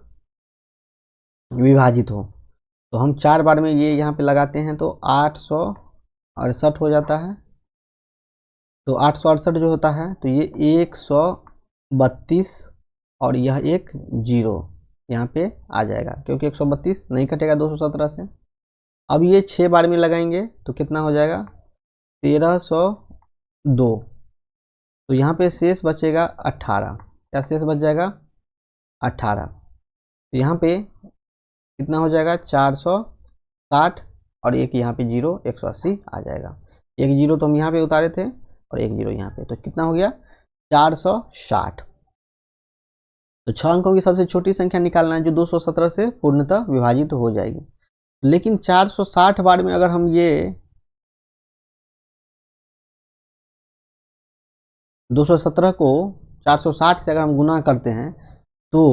विभाजित हो। तो हम 4 बार में ये यहाँ पे लगाते हैं तो 868 हो जाता है। तो 868 जो होता है तो ये 132 और यह एक जीरो यहाँ पे आ जाएगा, क्योंकि 132 नहीं कटेगा 217 से। अब ये 6 बार में लगाएंगे तो कितना हो जाएगा 1302। तो यहाँ पे शेष बचेगा 18। क्या शेष बच जाएगा 18। तो यहाँ पे कितना हो जाएगा 460 और एक यहाँ पे जीरो 180 आ जाएगा। एक जीरो तो हम यहाँ पे उतारे थे और एक जीरो यहाँ पे, तो कितना हो गया 460। तो 6 अंकों की सबसे छोटी संख्या निकालना है जो 217 से पूर्णतः विभाजित हो जाएगी। लेकिन 460 बार में अगर हम ये 217 को 460 से अगर हम गुना करते हैं तो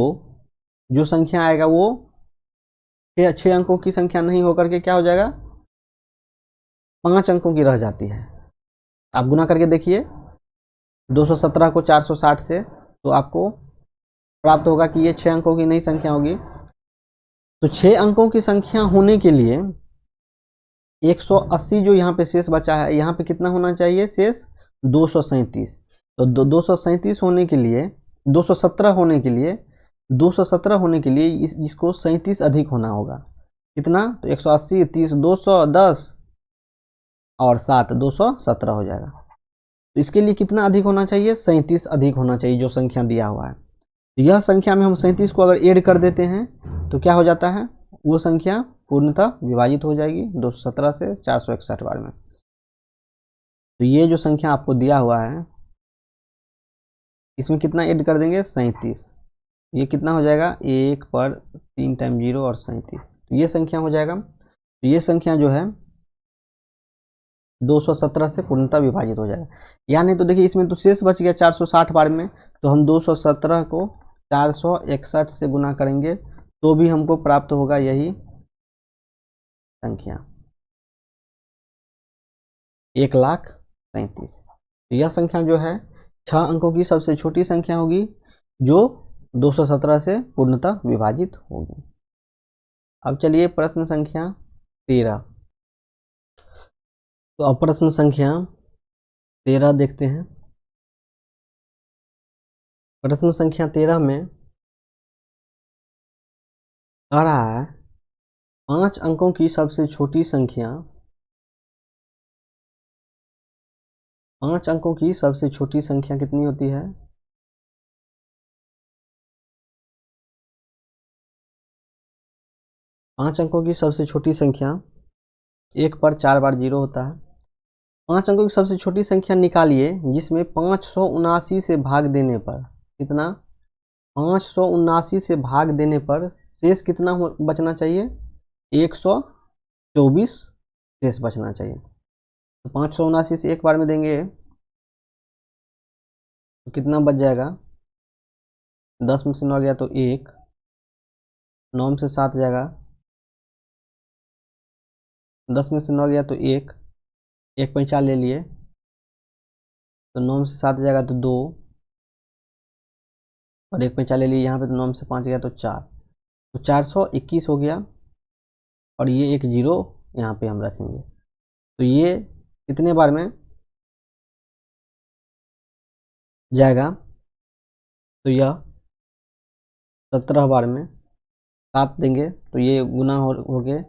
जो संख्या आएगा वो 6 अंकों की संख्या नहीं होकर के क्या हो जाएगा 5 अंकों की रह जाती है। आप गुना करके देखिए 217 को 460 से, तो आपको प्राप्त होगा कि ये 6 अंकों की नई संख्या होगी। तो 6 अंकों की संख्या होने के लिए 180 जो यहाँ पे शेष बचा है, यहाँ पे कितना होना चाहिए शेष 237। तो 237 होने के लिए 217 होने के लिए 217 होने के लिए इसको 37 अधिक होना होगा। कितना, तो 180 30 210 और 7 217 हो जाएगा। तो इसके लिए कितना अधिक होना चाहिए 37 अधिक होना चाहिए जो संख्या दिया हुआ है। तो यह संख्या में हम 37 को अगर ऐड कर देते हैं तो क्या हो जाता है, वो संख्या पूर्णतः विभाजित हो जाएगी 217 से 461 बार में। तो ये जो संख्या आपको दिया हुआ है इसमें कितना ऐड कर देंगे 37। ये कितना हो जाएगा 1 पर 3 टाइम 0 और 37, तो ये संख्या हो जाएगा। तो ये संख्या जो है 217 से पूर्णतः विभाजित हो जाएगा। या नहीं तो देखिए इसमें तो शेष बच गया 460 बार में, तो हम 217 को 461 से गुना करेंगे तो भी हमको प्राप्त होगा यही संख्या 1,37,000। तो यह संख्या जो है 6 अंकों की सबसे छोटी संख्या होगी जो 217 से पूर्णतः विभाजित होगी। अब चलिए प्रश्न संख्या 13। तो अब प्रश्न संख्या 13 देखते हैं। प्रश्न संख्या 13 में आ रहा है 5 अंकों की सबसे छोटी संख्या, 5 अंकों की सबसे छोटी संख्या कितनी होती है, 5 अंकों की सबसे छोटी संख्या 1 पर 4 बार 0 होता है। 5 अंकों की सबसे छोटी संख्या निकालिए जिसमें 579 से भाग देने पर कितना, 579 से भाग देने पर शेष कितना बचना चाहिए 124 शेष बचना चाहिए। तो 579 से एक बार में देंगे तो कितना बच जाएगा, 10 में से 9 गया तो 1, 9 में से 7 जाएगा, 10 में से 9 गया तो 1, 1 पैंचा ले लिए तो 9 में से 7 जाएगा तो 2 और 1 पैंचा ले लिए यहाँ पे तो 9 में से 5 गया तो 4, तो 421 हो गया। और ये एक जीरो यहाँ पे हम रखेंगे तो ये कितने बार में जाएगा, तो यह 17 बार में 7 देंगे तो ये गुना हो गए।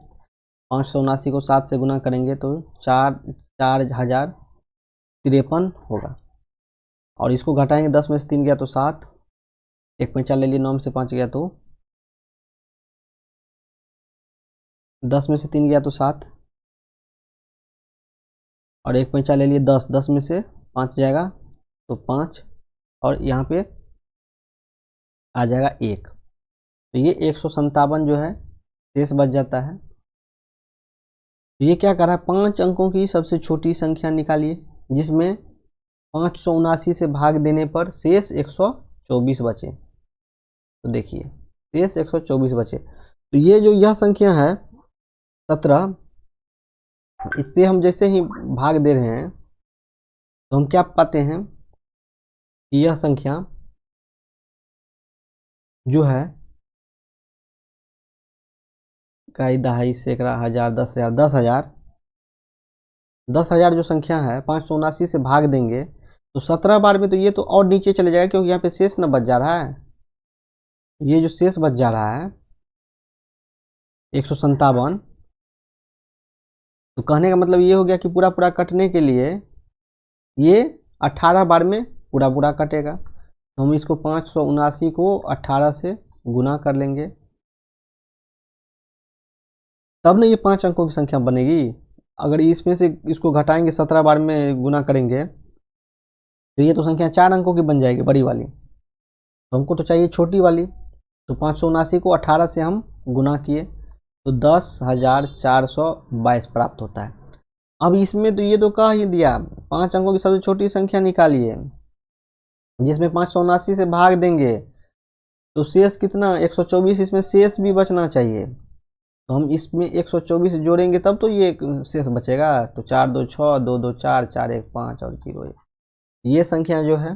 579 को 7 से गुना करेंगे तो 4053 होगा। और इसको घटाएंगे 10 में से 3 गया तो 7, 1 पैंचा ले लिए 9 में से 5 गया तो 10 में से 3 गया तो 7 और 1 पैंचा ले लिए 10, 10 में से 5 जाएगा तो 5 और यहाँ पे आ जाएगा 1, तो ये 157 जो है शेष बच जाता है। तो ये क्या कर रहा है 5 अंकों की सबसे छोटी संख्या निकालिए जिसमें 579 से भाग देने पर शेष 124 बचे। तो देखिए शेष 124 बचे, तो ये जो यह संख्या है 17, इससे हम जैसे ही भाग दे रहे हैं तो हम क्या पाते हैं कि यह संख्या जो है इकाई, दहाई, सैकड़ा, हजार, 10,000, 10,000, 10,000 जो संख्या है 579 से भाग देंगे तो 17 बार में तो ये तो और नीचे चले जाएगा, क्योंकि यहाँ पे शेष न बच जा रहा है। ये जो शेष बच जा रहा है 157, तो कहने का मतलब ये हो गया कि पूरा पूरा कटने के लिए ये 18 बार में पूरा पूरा कटेगा। तो हम इसको 579 को 18 से गुना कर लेंगे, तब ना ये 5 अंकों की संख्या बनेगी। अगर इसमें से इसको घटाएंगे 17 बार में गुना करेंगे तो ये तो संख्या 4 अंकों की बन जाएगी, बड़ी वाली। तो हमको तो चाहिए छोटी वाली, तो 579 को 18 से हम गुना किए तो 10,422 प्राप्त होता है। अब इसमें तो ये तो कह ही दिया 5 अंकों की सबसे छोटी संख्या निकालिए, जिसमें 579 से भाग देंगे तो शेष कितना 124, इसमें शेष भी बचना चाहिए। तो हम इसमें 124 जोड़ेंगे तब तो ये शेष बचेगा। तो 4 2 6, 2 2 4, 4 1 5 और 0 1, ये संख्या जो है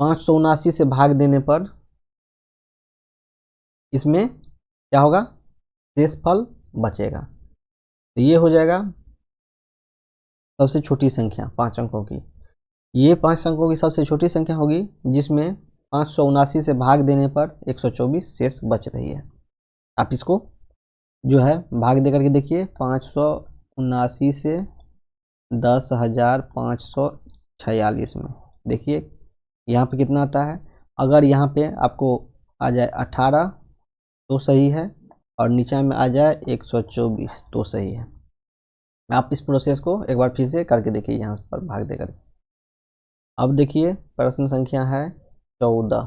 579 से भाग देने पर इसमें क्या होगा, शेष फल बचेगा। तो ये हो जाएगा सबसे छोटी संख्या 5 अंकों की। ये 5 अंकों की सबसे छोटी संख्या होगी जिसमें 579 से भाग देने पर 124 शेष बच रही है। आप इसको जो है भाग दे करके देखिए, 579 से 10,546 में देखिए यहाँ पे कितना आता है। अगर यहाँ पे आपको आ जाए 18 तो सही है, और नीचे में आ जाए 124 तो सही है। आप इस प्रोसेस को एक बार फिर से करके देखिए यहाँ पर भाग दे करके। अब देखिए प्रश्न संख्या है 14।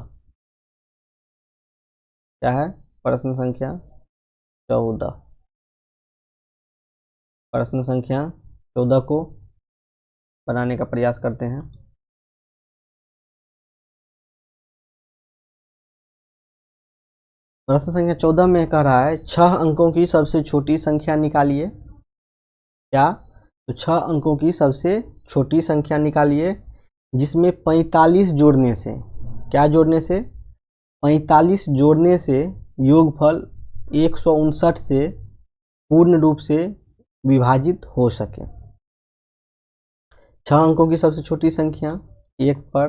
क्या है? प्रश्न संख्या 14। प्रश्न संख्या 14 को बनाने का प्रयास करते हैं। प्रश्न संख्या 14 में कह रहा है 6 अंकों की सबसे छोटी संख्या निकालिए। क्या? तो 6 अंकों की सबसे छोटी संख्या निकालिए जिसमें 45 जोड़ने से, क्या जोड़ने से? 45 जोड़ने से योगफल 159 से पूर्ण रूप से विभाजित हो सके। 6 अंकों की सबसे छोटी संख्या, 1 पर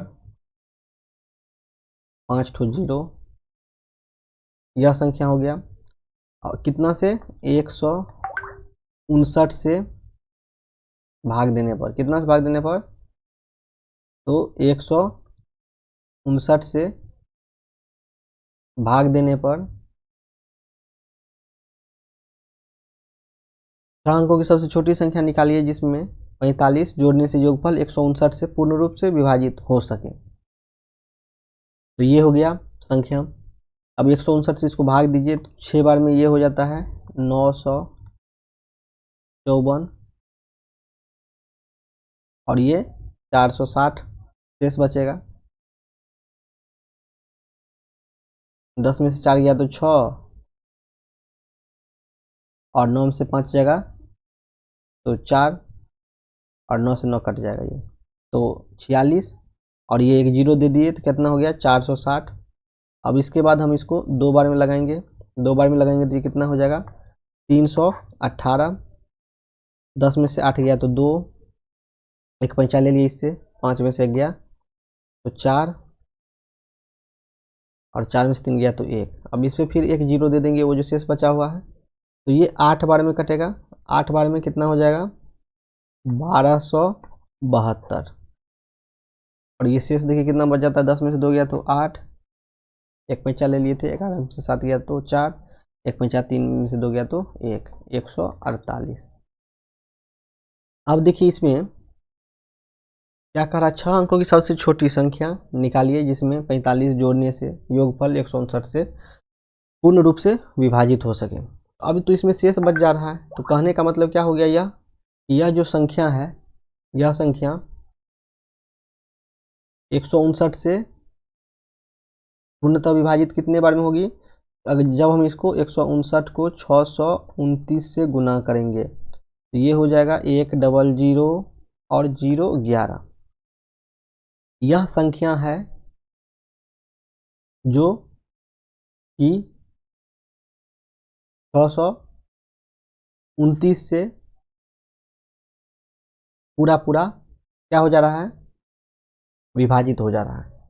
5 ठो 0, यह संख्या हो गया। और कितना से? 159 से भाग देने पर, कितना से भाग देने पर? तो 159 से भाग देने पर 6 अंकों की सबसे छोटी संख्या निकालिए जिसमें 45 जोड़ने से योगफल 159 से पूर्ण रूप से विभाजित हो सके। तो ये हो गया संख्या। अब 159 से इसको भाग दीजिए तो 6 बार में ये हो जाता है 954, और ये 460 शेष बचेगा। 10 में से 4 गया तो 6, और 9 में से 5 जाएगा तो 4, और 9 से 9 कट जाएगा ये तो 46, और ये एक 0 दे दिए तो कितना हो गया 460। अब इसके बाद हम इसको 2 बार में लगाएंगे, 2 बार में लगाएंगे तो ये कितना हो जाएगा 318। 10 में से 8 गया तो 2, एक पंचा ले लिया इससे, 5 में से गया तो 4, और 4 में से 3 गया तो 1। अब इस पर फिर एक 0 दे देंगे, वो जो शेष बचा हुआ है तो ये 8 बार में कटेगा। 8 बार में कितना हो जाएगा 1272, और ये शेष देखिए कितना बच जाता है। 10 में से 2 गया तो 8, एक पैंचा ले लिए थे, 11 में से 7 गया तो 4, एक पैंचा 3 में से 2 गया तो 1, 148। अब देखिए इसमें क्या कह रहा है, 6 अंकों की सबसे छोटी संख्या निकालिए जिसमें 45 जोड़ने से योगफल 159 से पूर्ण रूप से विभाजित हो सके। अभी तो इसमें शेष बच जा रहा है, तो कहने का मतलब क्या हो गया, यह जो संख्या है, यह संख्या 159 से पूर्णतः विभाजित कितने बार में होगी? अगर जब हम इसको 159 को 629 से गुना करेंगे तो ये हो जाएगा 100 और 011। यह संख्या है जो कि 629 से पूरा पूरा क्या हो जा रहा है, विभाजित हो जा रहा है।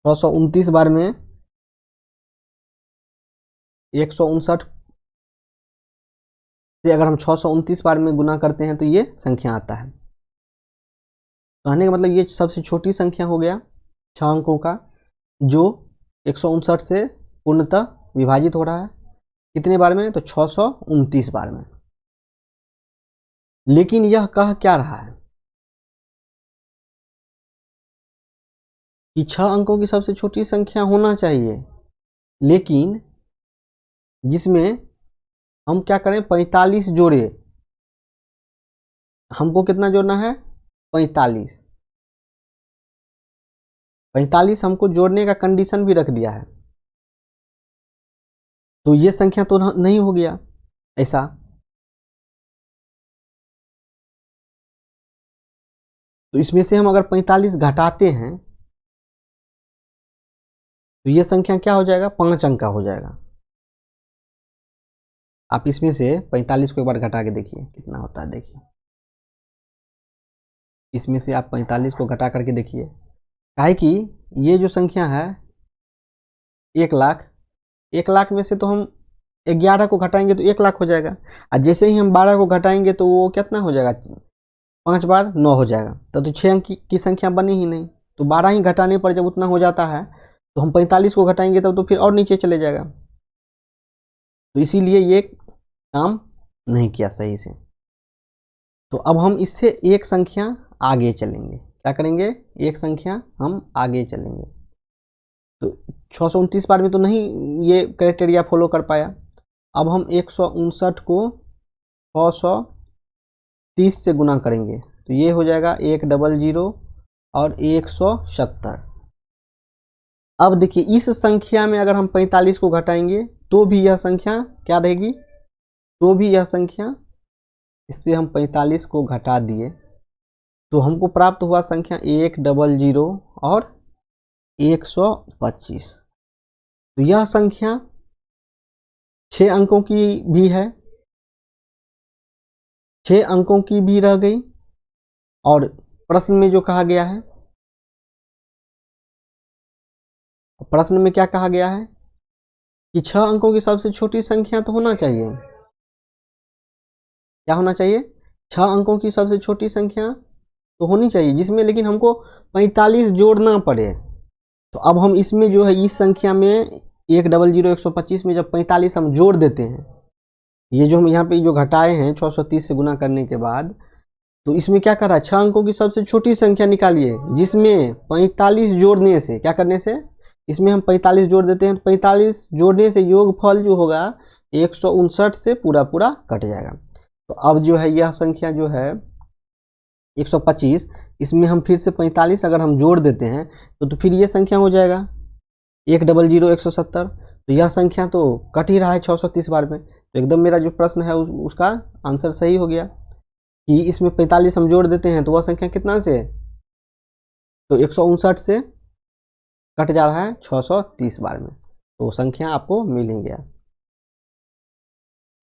629 बार में 159 से अगर हम 629 बार में गुना करते हैं तो ये संख्या आता है। कहने का मतलब ये सबसे छोटी संख्या हो गया 6 अंकों का, जो 159 से पूर्णतः विभाजित हो रहा है। कितने बार में, तो 629 बार में। लेकिन यह कह क्या रहा है कि 6 अंकों की सबसे छोटी संख्या होना चाहिए, लेकिन जिसमें हम क्या करें, 45 जोड़े। हमको कितना जोड़ना है, 45। 45 हमको जोड़ने का कंडीशन भी रख दिया है, तो ये संख्या तो नहीं हो गया ऐसा। तो इसमें से हम अगर 45 घटाते हैं तो ये संख्या क्या हो जाएगा, 5 अंक का हो जाएगा। आप इसमें से 45 को एक बार घटा के देखिए कितना होता है। देखिए इसमें से आप 45 को घटा करके देखिए, काहे कि ये जो संख्या है 1 लाख, 1 लाख में से तो हम 11 को घटाएंगे तो 1 लाख हो जाएगा। और जैसे ही हम 12 को घटाएंगे तो वो कितना हो जाएगा, 5 बार 9 हो जाएगा। तो 6 अंक की संख्या बनी ही नहीं। तो 12 ही घटाने पर जब उतना हो जाता है तो हम 45 को घटाएंगे तब तो फिर और नीचे चले जाएगा। तो इसीलिए ये काम नहीं किया सही से। तो अब हम इससे एक संख्या आगे चलेंगे। क्या करेंगे, एक संख्या हम आगे चलेंगे। तो 629 बार में तो नहीं ये क्राइटेरिया फॉलो कर पाया। अब हम 159 को 630 से गुना करेंगे तो ये हो जाएगा 100 और 170। अब देखिए इस संख्या में अगर हम 45 को घटाएंगे तो भी यह संख्या क्या रहेगी, तो भी यह संख्या, इससे हम 45 को घटा दिए तो हमको प्राप्त हुआ संख्या 100 और 125। तो यह संख्या 6 अंकों की भी है, 6 अंकों की भी रह गई। और प्रश्न में जो कहा गया है, प्रश्न में क्या कहा गया है कि 6 अंकों की सबसे छोटी संख्या तो होना चाहिए। क्या होना चाहिए, 6 अंकों की सबसे छोटी संख्या तो होनी चाहिए, जिसमें लेकिन हमको 45 जोड़ना पड़े। तो अब हम इसमें जो है इस संख्या में 100 125 में जब 45 हम जोड़ देते हैं, ये जो हम यहाँ पे जो घटाए हैं 630 से गुना करने के बाद, तो इसमें क्या कर रहा है, 6 अंकों की सबसे छोटी संख्या निकालिए जिसमें 45 जोड़ने से, क्या करने से, इसमें हम 45 जोड़ देते हैं तो 45 जोड़ने से योगफल जो होगा 159 से पूरा पूरा कट जाएगा। तो अब जो है यह संख्या जो है 125, इसमें हम फिर से 45 अगर हम जोड़ देते हैं तो फिर ये संख्या हो जाएगा 100 170। तो यह संख्या तो कट ही रहा है 630 बार में। तो एकदम मेरा जो प्रश्न है उसका आंसर सही हो गया कि इसमें 45 हम जोड़ देते हैं तो वह संख्या कितना से, तो 159 से कट जा रहा है 630 बार में। तो संख्या आपको मिल ही गया।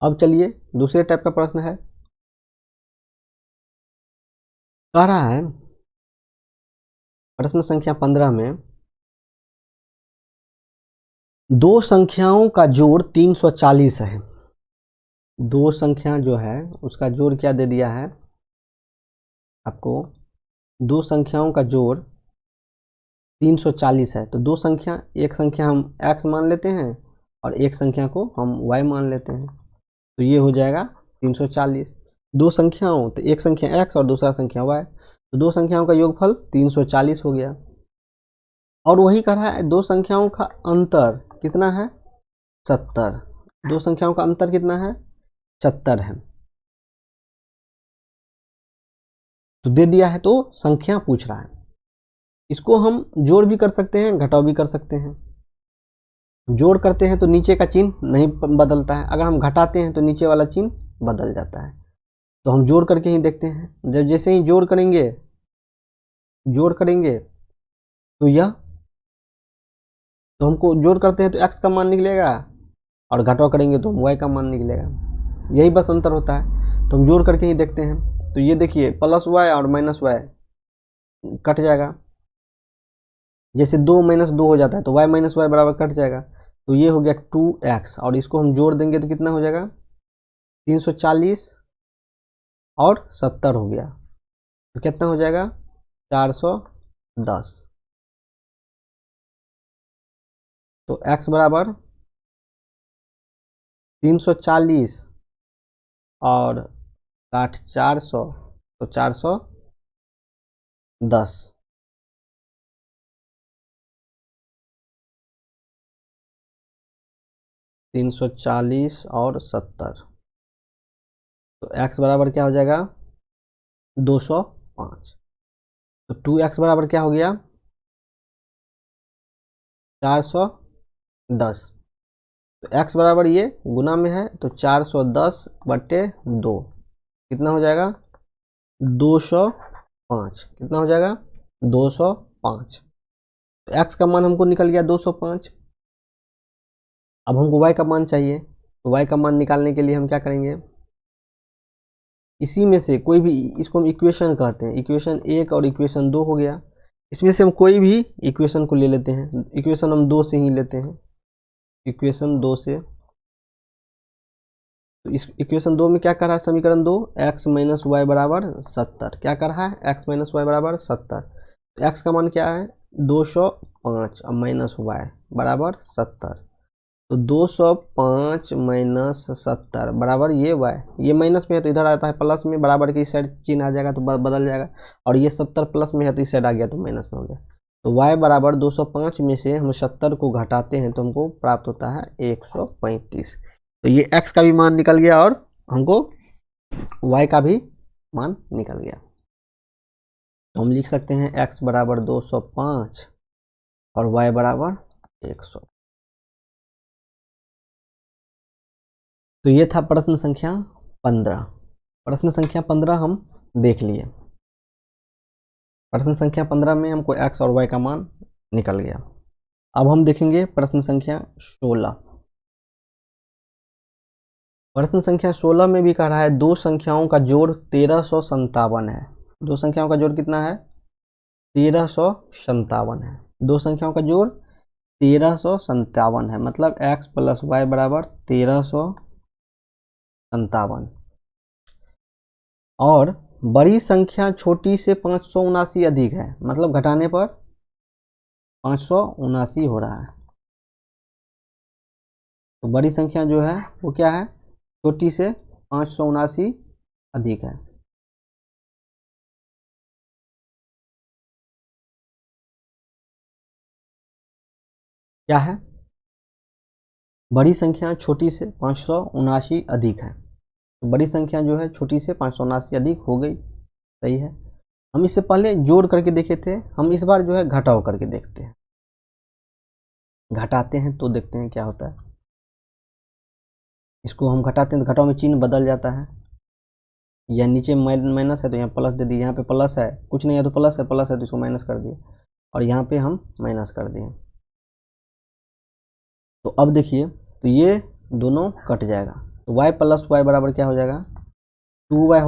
अब चलिए दूसरे टाइप का प्रश्न है। कह रहा है प्रश्न संख्या 15 में, दो संख्याओं का जोड़ 340 है। दो संख्या जो है उसका जोड़ क्या दे दिया है आपको, दो संख्याओं का जोड़ 340 है। तो दो संख्या, एक संख्या हम x मान लेते हैं और एक संख्या को हम y मान लेते हैं, तो ये हो जाएगा 340। दो संख्याओं, तो एक संख्या x और दूसरा संख्या y, तो दो संख्याओं का योगफल 340 हो गया। और वही कर रहा है दो संख्याओं का अंतर कितना है, 70। दो संख्याओं का अंतर कितना है, 70 है। तो दे दिया है तो संख्या पूछ रहा है। इसको हम जोड़ भी कर सकते हैं, घटाव भी कर सकते हैं। जोड़ करते हैं तो नीचे का चिन्ह नहीं बदलता है, अगर हम घटाते हैं तो नीचे वाला चिन्ह बदल जाता है। तो हम जोड़ करके ही देखते हैं। जब जैसे ही जोड़ करेंगे तो यह, तो हमको जोड़ करते हैं तो x का मान निकलेगा और घटाव करेंगे तो y का मान निकलेगा। यही बस अंतर होता है, तो हम जोड़ करके ही देखते हैं। तो ये देखिए प्लस y और माइनस y कट जाएगा, जैसे 2 माइनस 2 हो जाता है तो y माइनस वाई बराबर कट जाएगा। तो ये हो गया 2x और इसको हम जोड़ देंगे तो कितना हो जाएगा 340 और 70 हो गया, तो कितना हो जाएगा 410। तो x बराबर 340 और 60 400, तो 410। 340 और 70, तो x बराबर क्या हो जाएगा 205। तो 2x बराबर क्या हो गया 410। तो x बराबर ये गुना में है तो 410/2 कितना हो जाएगा 205। कितना हो जाएगा 205। तो x का मान हमको निकल गया 205। अब हमको y का मान चाहिए, तो y का मान निकालने के लिए हम क्या करेंगे, इसी में से कोई भी, इसको हम इक्वेशन कहते हैं, इक्वेशन 1 और इक्वेशन 2 हो गया, इसमें से हम कोई भी इक्वेशन को ले लेते हैं। इक्वेशन हम 2 से ही लेते हैं, इक्वेशन 2 से। तो इस इक्वेशन 2 में क्या कर रहा है समीकरण 2, x माइनस वाई बराबर 70। क्या कर रहा है x माइनस वाई बराबर 70। तो x का मान क्या है 205 और माइनस वाई बराबर 70। तो 205 माइनस 70 बराबर ये y, ये माइनस में है तो इधर आता है प्लस में, बराबर के इस साइड चिन्ह आ जाएगा तो बदल जाएगा, और ये 70 प्लस में है तो इस साइड आ गया तो माइनस में हो गया। तो y बराबर 205 में से हम 70 को घटाते हैं तो हमको प्राप्त होता है 135। तो ये x का भी मान निकल गया और हमको y का भी मान निकल गया। तो हम लिख सकते हैं x बराबर 205 और y बराबर 100। तो ये था प्रश्न संख्या 15। प्रश्न संख्या 15 हम देख लिए। प्रश्न संख्या 15 में हमको x और y का मान निकल गया। अब हम देखेंगे प्रश्न संख्या 16। प्रश्न संख्या 16 में भी कह रहा है दो संख्याओं का जोड़ 1357 है। दो संख्याओं का जोड़ कितना है 1357 है। दो संख्याओं का जोड़ 1357 है, मतलब x प्लस वाई बराबर 1357। और बड़ी संख्या छोटी से 579 अधिक है, मतलब घटाने पर 579 हो रहा है। तो बड़ी संख्या जो है वो क्या है छोटी से 579 अधिक है। क्या है बड़ी संख्या छोटी से 579 अधिक है। तो बड़ी संख्या जो है छोटी से 579 अधिक हो गई, सही है। हम इससे पहले जोड़ करके देखे थे, हम इस बार जो है घटाव करके देखते हैं, घटाते हैं तो देखते हैं क्या होता है। इसको हम घटाते हैं तो घटाव में चिन्ह बदल जाता है, या नीचे माइनस है तो यहाँ प्लस दे दिए, यहाँ पे प्लस है कुछ नहीं है तो प्लस है, प्लस है तो इसको माइनस कर दिए, और यहाँ पे हम माइनस कर दिए। तो अब देखिए तो ये दोनों कट जाएगा, तो y प्लस वाई बराबर क्या हो जाएगा 2y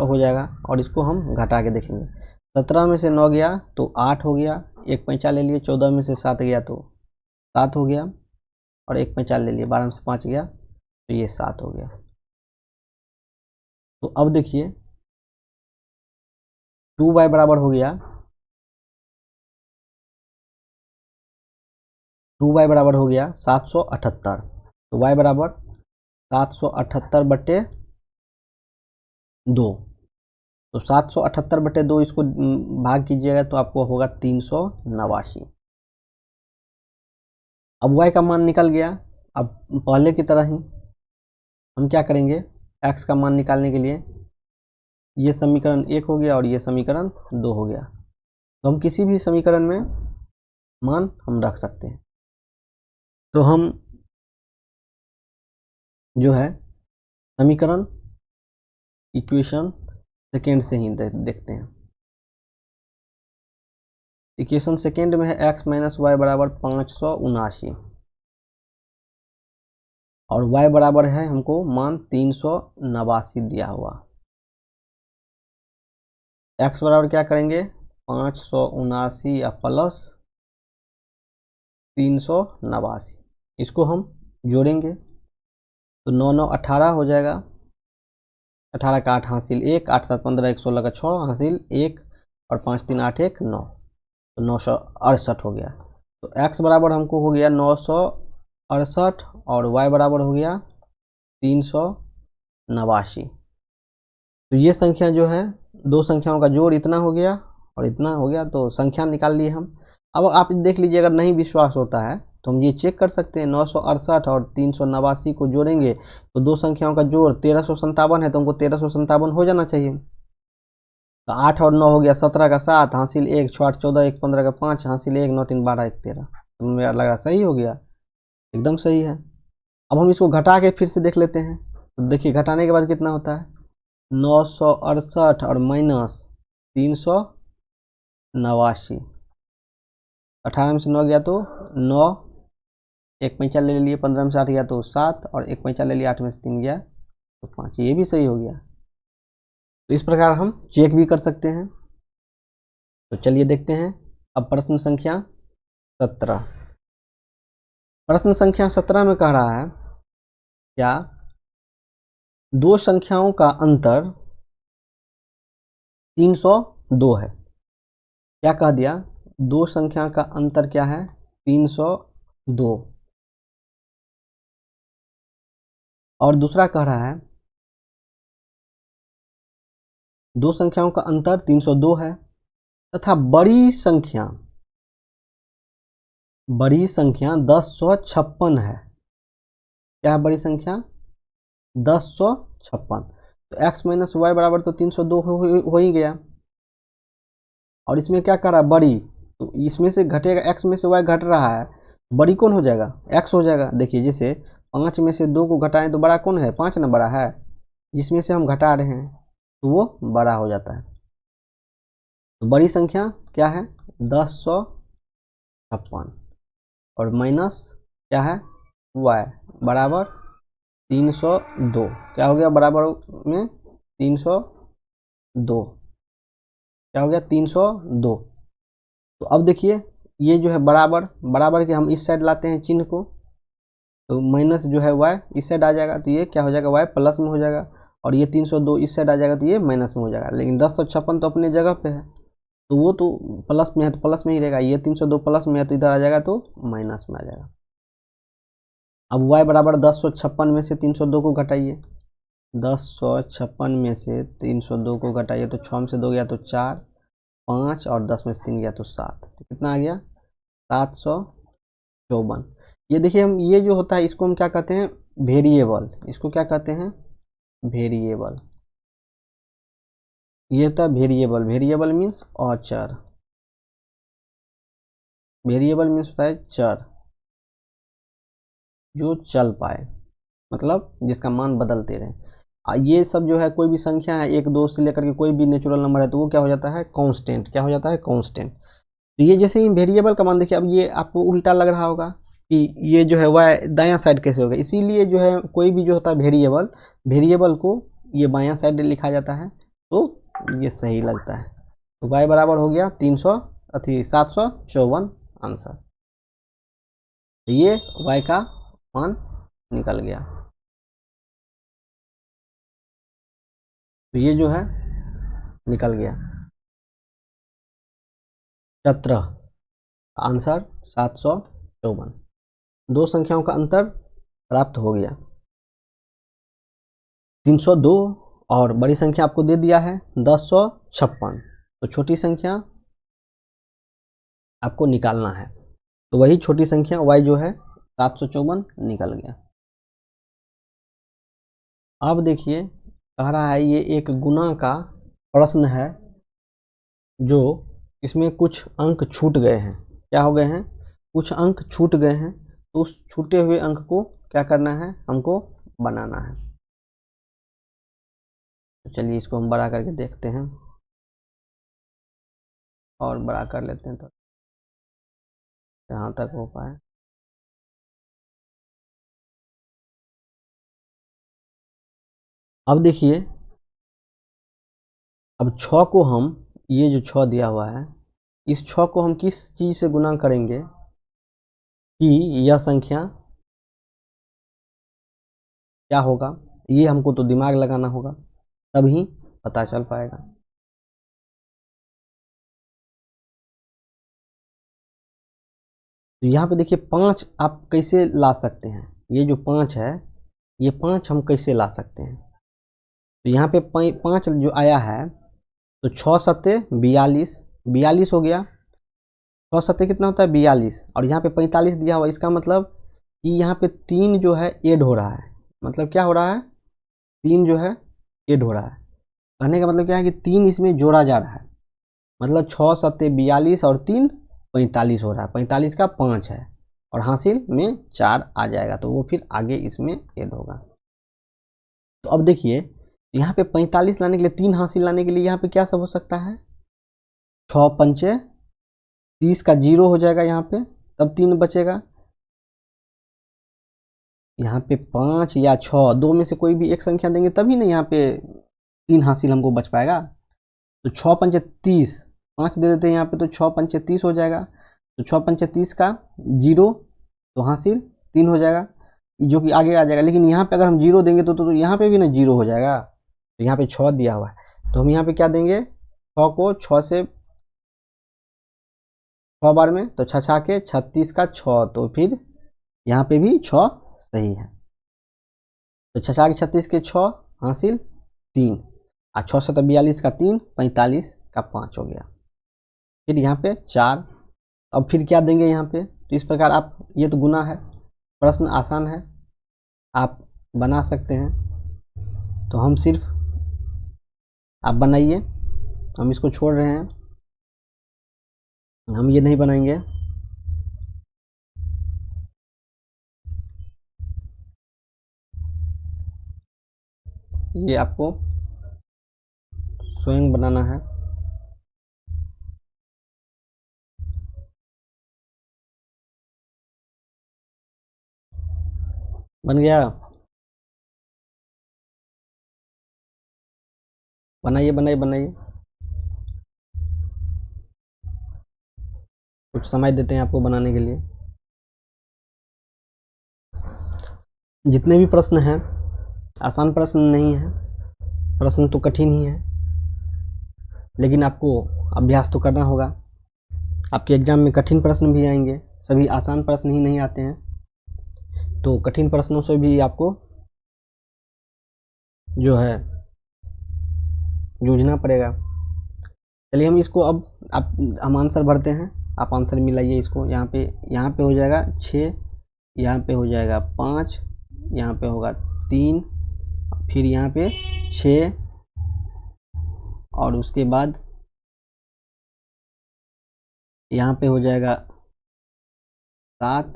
हो जाएगा। और इसको हम घटा के देखेंगे, 17 में से 9 गया तो 8 हो गया, एक पैंचा ले लिए, 14 में से 7 गया तो 7 हो गया, और एक पैंचा ले लिए, 12 में से 5 गया तो ये 7 हो गया। तो अब देखिए 2y बराबर हो गया, 2y बराबर हो गया 778। तो y बराबर 778/2। तो 778/2 इसको भाग कीजिएगा तो आपको होगा 389। अब y का मान निकल गया। अब पहले की तरह ही हम क्या करेंगे x का मान निकालने के लिए, ये समीकरण 1 हो गया और ये समीकरण 2 हो गया। तो हम किसी भी समीकरण में मान हम रख सकते हैं। तो हम जो है समीकरण इक्वेशन सेकेंड से ही देखते हैं। इक्वेशन सेकेंड में है x माइनस वाई बराबर 579, और y बराबर है हमको मान 389 दिया हुआ। x बराबर क्या करेंगे 579 या प्लस 389, इसको हम जोड़ेंगे तो 9 9 18 हो जाएगा। 18 का 8 हासिल 1, 8 7 15, 1 16 का 6 हासिल 1 और 5 3 8 1 9, तो 968 हो गया। तो x बराबर हमको हो गया 968 और y बराबर हो गया 389। तो ये संख्या जो है दो संख्याओं का जोड़ इतना हो गया और इतना हो गया, तो संख्या निकाल लिए हम। अब आप देख लीजिए, अगर नहीं विश्वास होता है तो हम ये चेक कर सकते हैं। 968 और 389 को जोड़ेंगे तो दो संख्याओं का जोड़ 1357 है, तो हमको 1357 हो जाना चाहिए। तो 8 और 9 हो गया 17 का 7 हासिल 1, 6 8 14, 1 15 का 5 हासिल 1, 9 3 12, 1 13। तो मेरा लग रहा सही हो गया, एकदम सही है। अब हम इसको घटा के फिर से देख लेते हैं। तो देखिए घटाने के बाद कितना होता है 968 और माइनस 389। 18 में से 9 गया तो 9, एक पैंचा ले लिए, 15 में से 8 गया तो 7 और एक पैंचा ले लिया, 8 में से 3 गया तो 5, ये भी सही हो गया। तो इस प्रकार हम चेक भी कर सकते हैं। तो चलिए देखते हैं अब प्रश्न संख्या 17। प्रश्न संख्या 17 में कह रहा है क्या दो संख्याओं का अंतर 302 है। क्या कह दिया, दो संख्या का अंतर क्या है 302, और दूसरा कह रहा है दो संख्याओं का अंतर 302 है तथा बड़ी संख्या 1056 है। क्या है बड़ी संख्या 1056। तो x माइनस वाई बराबर तो 302 हो ही गया। और इसमें क्या कर रहा है बड़ी, तो इसमें से घटेगा, x में से y घट रहा है, बड़ी कौन हो जाएगा x हो जाएगा। देखिए जैसे 5 में से 2 को घटाएं तो बड़ा कौन है 5 ना, बड़ा है, जिसमें से हम घटा रहे हैं तो वो बड़ा हो जाता है। तो बड़ी संख्या क्या है 1056 और माइनस क्या है y बराबर 302। क्या हो गया बराबर में 302, क्या हो गया 302। तो अब देखिए ये जो है बराबर, बराबर के हम इस साइड लाते हैं चिन्ह को, तो माइनस जो है y इस साइड आ जाएगा, तो ये क्या हो जाएगा y प्लस में हो जाएगा, और ये 302 इस साइड आ जाएगा तो ये माइनस में हो जाएगा। लेकिन 1056 तो अपने जगह पे है, तो वो तो प्लस में है तो प्लस में ही रहेगा, ये 302 प्लस में है तो इधर आ जाएगा तो माइनस में आ जाएगा। अब y बराबर 1056 में से 302 को घटाइए, 1056 में से 302 को घटाइए तो 6 में से 2 गया तो 4, 5 और 10 में से 3 गया तो 7, तो कितना आ गया 754। ये देखिए हम ये जो होता है इसको हम क्या कहते हैं वेरिएबल, इसको क्या कहते हैं वेरिएबल। ये होता है वेरिएबल, वेरिएबल मीन्स अचर, वेरिएबल मीन्स होता है चर जो चल पाए, मतलब जिसका मान बदलते रहे। ये सब जो है कोई भी संख्या है 1 2 से लेकर के कोई भी नेचुरल नंबर है तो वो क्या हो जाता है कांस्टेंट, क्या हो जाता है कांस्टेंट। तो ये जैसे ही वेरिएबल का मान देखिए, अब ये आपको उल्टा लग रहा होगा कि ये जो है वह दायां साइड कैसे होगा, इसीलिए जो है कोई भी जो होता है वेरिएबल, वेरिएबल को ये बायां साइड लिखा जाता है तो ये सही लगता है। तो y बराबर हो गया 754 आंसर। तो ये y का मान निकल गया। तो ये जो है निकल गया 17, आंसर 754। दो संख्याओं का अंतर प्राप्त हो गया 302, और बड़ी संख्या आपको दे दिया है 1056, तो छोटी संख्या आपको निकालना है। तो वही छोटी संख्या y जो है 754 निकल गया। अब देखिए कह रहा है ये एक गुणा का प्रश्न है, जो इसमें कुछ अंक छूट गए हैं। क्या हो गए हैं कुछ अंक छूट गए हैं, तो उस छूटे हुए अंक को क्या करना है हमको बनाना है। तो चलिए इसको हम बड़ा करके देखते हैं, और बड़ा कर लेते हैं तो जहाँ तक हो पाए। अब देखिए, अब 6 को हम, ये जो 6 दिया हुआ है, इस 6 को हम किस चीज़ से गुना करेंगे कि यह संख्या क्या होगा, ये हमको तो दिमाग लगाना होगा, तभी पता चल पाएगा। तो यहाँ पे देखिए 5 आप कैसे ला सकते हैं, ये जो 5 है, ये 5 हम कैसे ला सकते हैं। तो यहाँ पे 5 जो आया है, तो 6 सत्ते 42, 42 हो गया, 6 सत्ते कितना होता है 42, और यहाँ पे 45 दिया हुआ, इसका मतलब कि यहाँ पे 3 जो है ऐड हो रहा है, मतलब क्या हो रहा है, 3 जो है ऐड हो रहा है। कहने का मतलब क्या है कि 3 इसमें जोड़ा जा रहा है, मतलब 6 सत्ते 42 और 3 45 हो रहा है, 45 का 5 है और हासिल में 4 आ जाएगा, तो वो फिर आगे इसमें ऐड होगा। तो अब देखिए यहाँ पे 45 लाने के लिए, 3 हासिल लाने के लिए यहाँ पे क्या सब हो सकता है, 6 पंचे 30 का 0 हो जाएगा यहाँ पे, तब 3 बचेगा। यहाँ पे 5 या 6 दो में से कोई भी एक संख्या देंगे तभी ना यहाँ पे 3 हासिल हमको बच पाएगा। तो 6 पंचे 30, 5 दे देते हैं यहाँ पे, तो 6 पंचे 30 हो जाएगा, तो 6 पंचे 30 का 0, तो हासिल 3 हो जाएगा, जो कि आगे आ जाएगा। लेकिन यहाँ पे अगर हम 0 देंगे तो यहाँ पे भी ना 0 हो जाएगा, तो यहाँ पे 6 दिया हुआ है, तो हम यहाँ पे क्या देंगे, 6 को 6 से 6 बार में, तो 6 के 36 का 6, तो फिर यहाँ पे भी 6 सही है। तो 6 के 36 के 6 हासिल 3, और 6 से 42 का 3, 45 का 5 हो गया, फिर यहाँ पे 4। अब फिर क्या देंगे यहाँ पे, तो इस प्रकार आप, ये तो गुना है, प्रश्न आसान है, आप बना सकते हैं। तो हम सिर्फ, आप बनाइए, हम इसको छोड़ रहे हैं, हम ये नहीं बनाएंगे। ये आपको स्वयं बनाना है। बन गया, बनाइए बनाइए बनाइए, कुछ समय देते हैं आपको बनाने के लिए। जितने भी प्रश्न हैं आसान प्रश्न नहीं है, प्रश्न तो कठिन ही है, लेकिन आपको अभ्यास तो करना होगा। आपके एग्जाम में कठिन प्रश्न भी आएंगे, सभी आसान प्रश्न ही नहीं आते हैं, तो कठिन प्रश्नों से भी आपको जो है जूझना पड़ेगा। चलिए हम इसको अब, आप, हम आंसर भरते हैं, आप आंसर मिलाइए इसको। यहाँ पे हो जाएगा 6, यहाँ पे हो जाएगा 5, यहाँ पे होगा 3, फिर यहाँ पे 6, और उसके बाद यहाँ पे हो जाएगा 7,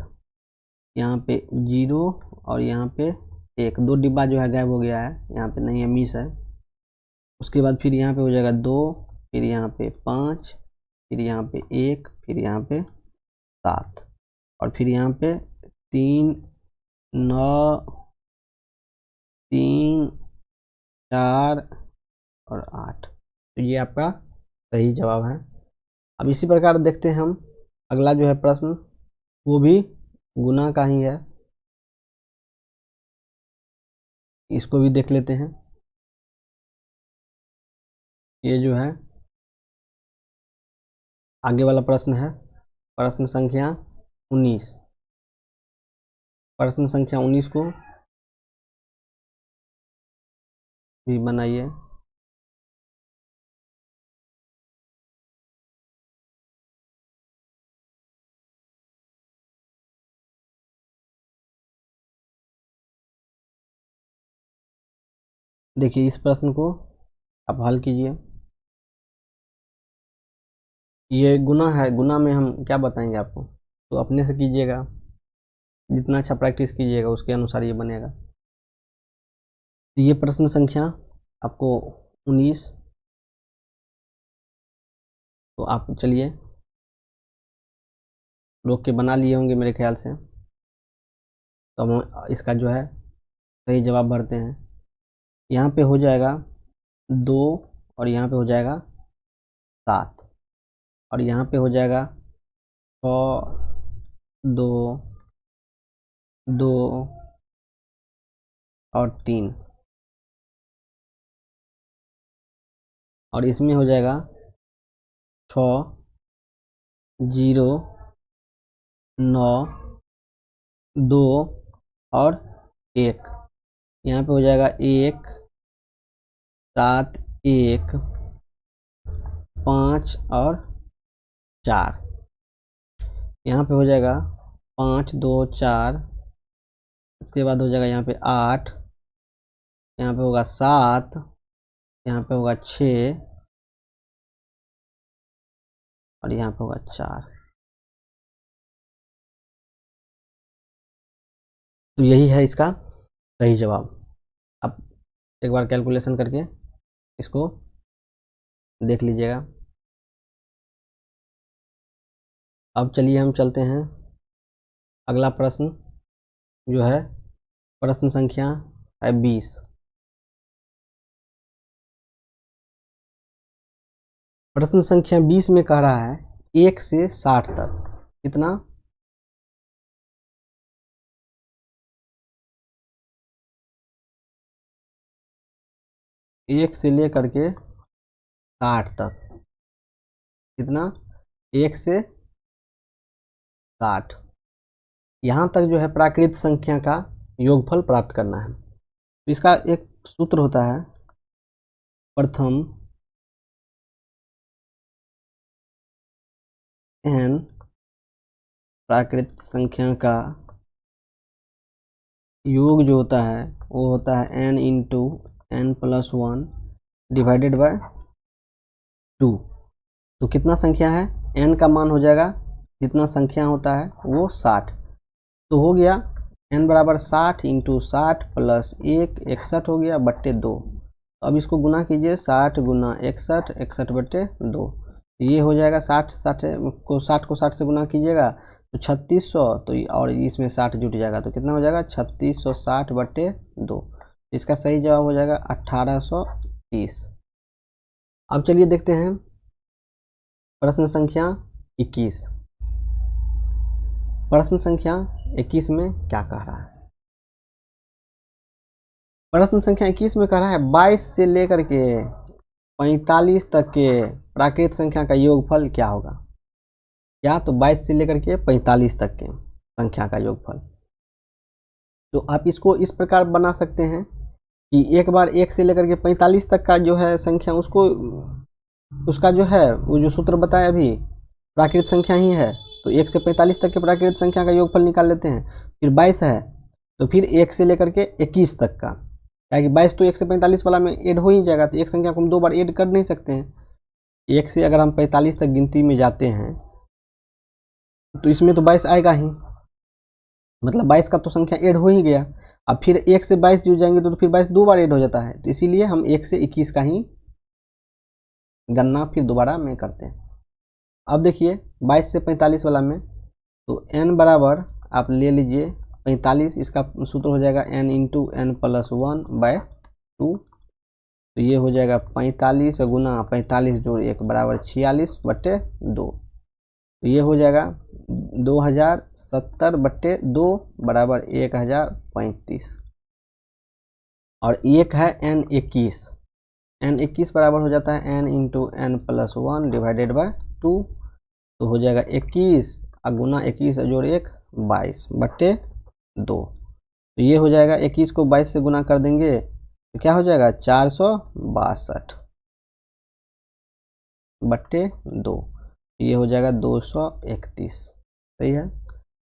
यहाँ पे 0, और यहाँ पे 1, 2 डिब्बा जो है गायब हो गया है, यहाँ पे नहीं है, मिस है। उसके बाद फिर यहाँ पे हो जाएगा 2, फिर यहाँ पे 5, फिर यहाँ पे 1, फिर यहाँ पे 7, और फिर यहाँ पे 3, 9, 3, 4 और 8, तो ये आपका सही जवाब है। अब इसी प्रकार देखते हैं हम अगला जो है प्रश्न, वो भी गुना का ही है, इसको भी देख लेते हैं। ये जो है आगे वाला प्रश्न है, प्रश्न संख्या 19। प्रश्न संख्या 19 को भी बनाइए। देखिए इस प्रश्न को आप हल कीजिए। ये गुना है, गुना में हम क्या बताएंगे आपको, तो अपने से कीजिएगा, जितना अच्छा प्रैक्टिस कीजिएगा उसके अनुसार ये बनेगा। तो ये प्रश्न संख्या आपको 19, तो आप चलिए रोक के बना लिए होंगे मेरे ख्याल से, तो हम इसका जो है सही जवाब भरते हैं। यहाँ पे हो जाएगा 2 और यहाँ पे हो जाएगा 7 और यहाँ पे हो जाएगा 6 2 2 और 3 और इसमें हो जाएगा 6 0 9 2 और 1। यहाँ पे हो जाएगा 1 7 1 5 और 4। यहाँ पे हो जाएगा 5 2 4। इसके बाद हो जाएगा यहाँ पे 8, यहाँ पे होगा 7, यहाँ पे होगा 6 और यहाँ पे होगा 4। तो यही है इसका सही जवाब। अब एक बार कैलकुलेशन करके इसको देख लीजिएगा। अब चलिए हम चलते हैं अगला प्रश्न, जो है प्रश्न संख्या है 20। प्रश्न संख्या 20 में कह रहा है 1 से 60 तक कितना? एक से लेकर के 60 तक कितना? 1 से 60। यहाँ तक जो है प्राकृत संख्या का योगफल प्राप्त करना है। तो इसका एक सूत्र होता है, प्रथम n प्राकृत संख्या का योग जो होता है वो होता है n into n plus 1 divided by 2। तो कितना संख्या है? n का मान हो जाएगा, जितना संख्या होता है वो 60। तो हो गया n बराबर 60 इंटू 60 प्लस 1 61 हो गया बट्टे 2। अब इसको गुना कीजिए, 60 गुना 61 61 बट्टे 2। ये हो जाएगा 60 को 60 से गुना कीजिएगा तो 3600। तो और इसमें 60 जुट जाएगा तो कितना हो जाएगा? 3660 बट्टे 2। इसका सही जवाब हो जाएगा 1830। अब चलिए देखते हैं प्रश्न संख्या 21। प्रश्न संख्या 21 में क्या कह रहा है? प्रश्न संख्या 21 में कह रहा है 22 से लेकर के 45 तक के प्राकृत संख्या का योगफल क्या होगा? क्या? तो 22 से लेकर के 45 तक के संख्या का योगफल। तो आप इसको इस प्रकार बना सकते हैं कि एक बार 1 से लेकर के 45 तक का जो है संख्या, उसका जो है वो जो सूत्र बताया अभी प्राकृत संख्या ही है। तो 1 से 45 तक के प्राकृत संख्या का योगफल निकाल लेते हैं। फिर 22 है तो फिर 1 से लेकर के 21 तक का, क्या कि 22 तो 1 से 45 वाला में ऐड हो ही जाएगा। तो एक संख्या को हम 2 बार ऐड कर नहीं सकते हैं। 1 से अगर हम 45 तक गिनती में जाते हैं तो इसमें तो 22 आएगा ही, मतलब 22 का तो संख्या ऐड हो ही गया। अब फिर 1 से 22 जुड़ जाएंगे तो फिर 22 2 बार ऐड हो जाता है। तो इसीलिए हम 1 से 21 का ही गणना फिर दोबारा में करते हैं। अब देखिए 22 से 45 वाला में तो n बराबर आप ले लीजिए 45, इसका सूत्र हो जाएगा n into n plus 1 by 2। तो ये हो जाएगा 45 गुना 45 जोड़ 1 बराबर 46 बट्टे 2। तो ये हो जाएगा 2070 बट्टे 2 बराबर 1035। और एक है n21 बराबर हो जाता है n into n plus 1 divided by 2। तो हो जाएगा 21 गुना 21 जोड़ 1 22 बट्टे 2। तो ये हो जाएगा 21 को 22 से गुना कर देंगे तो क्या हो जाएगा? 462 बट्टे 2। ये हो जाएगा 231। सही है।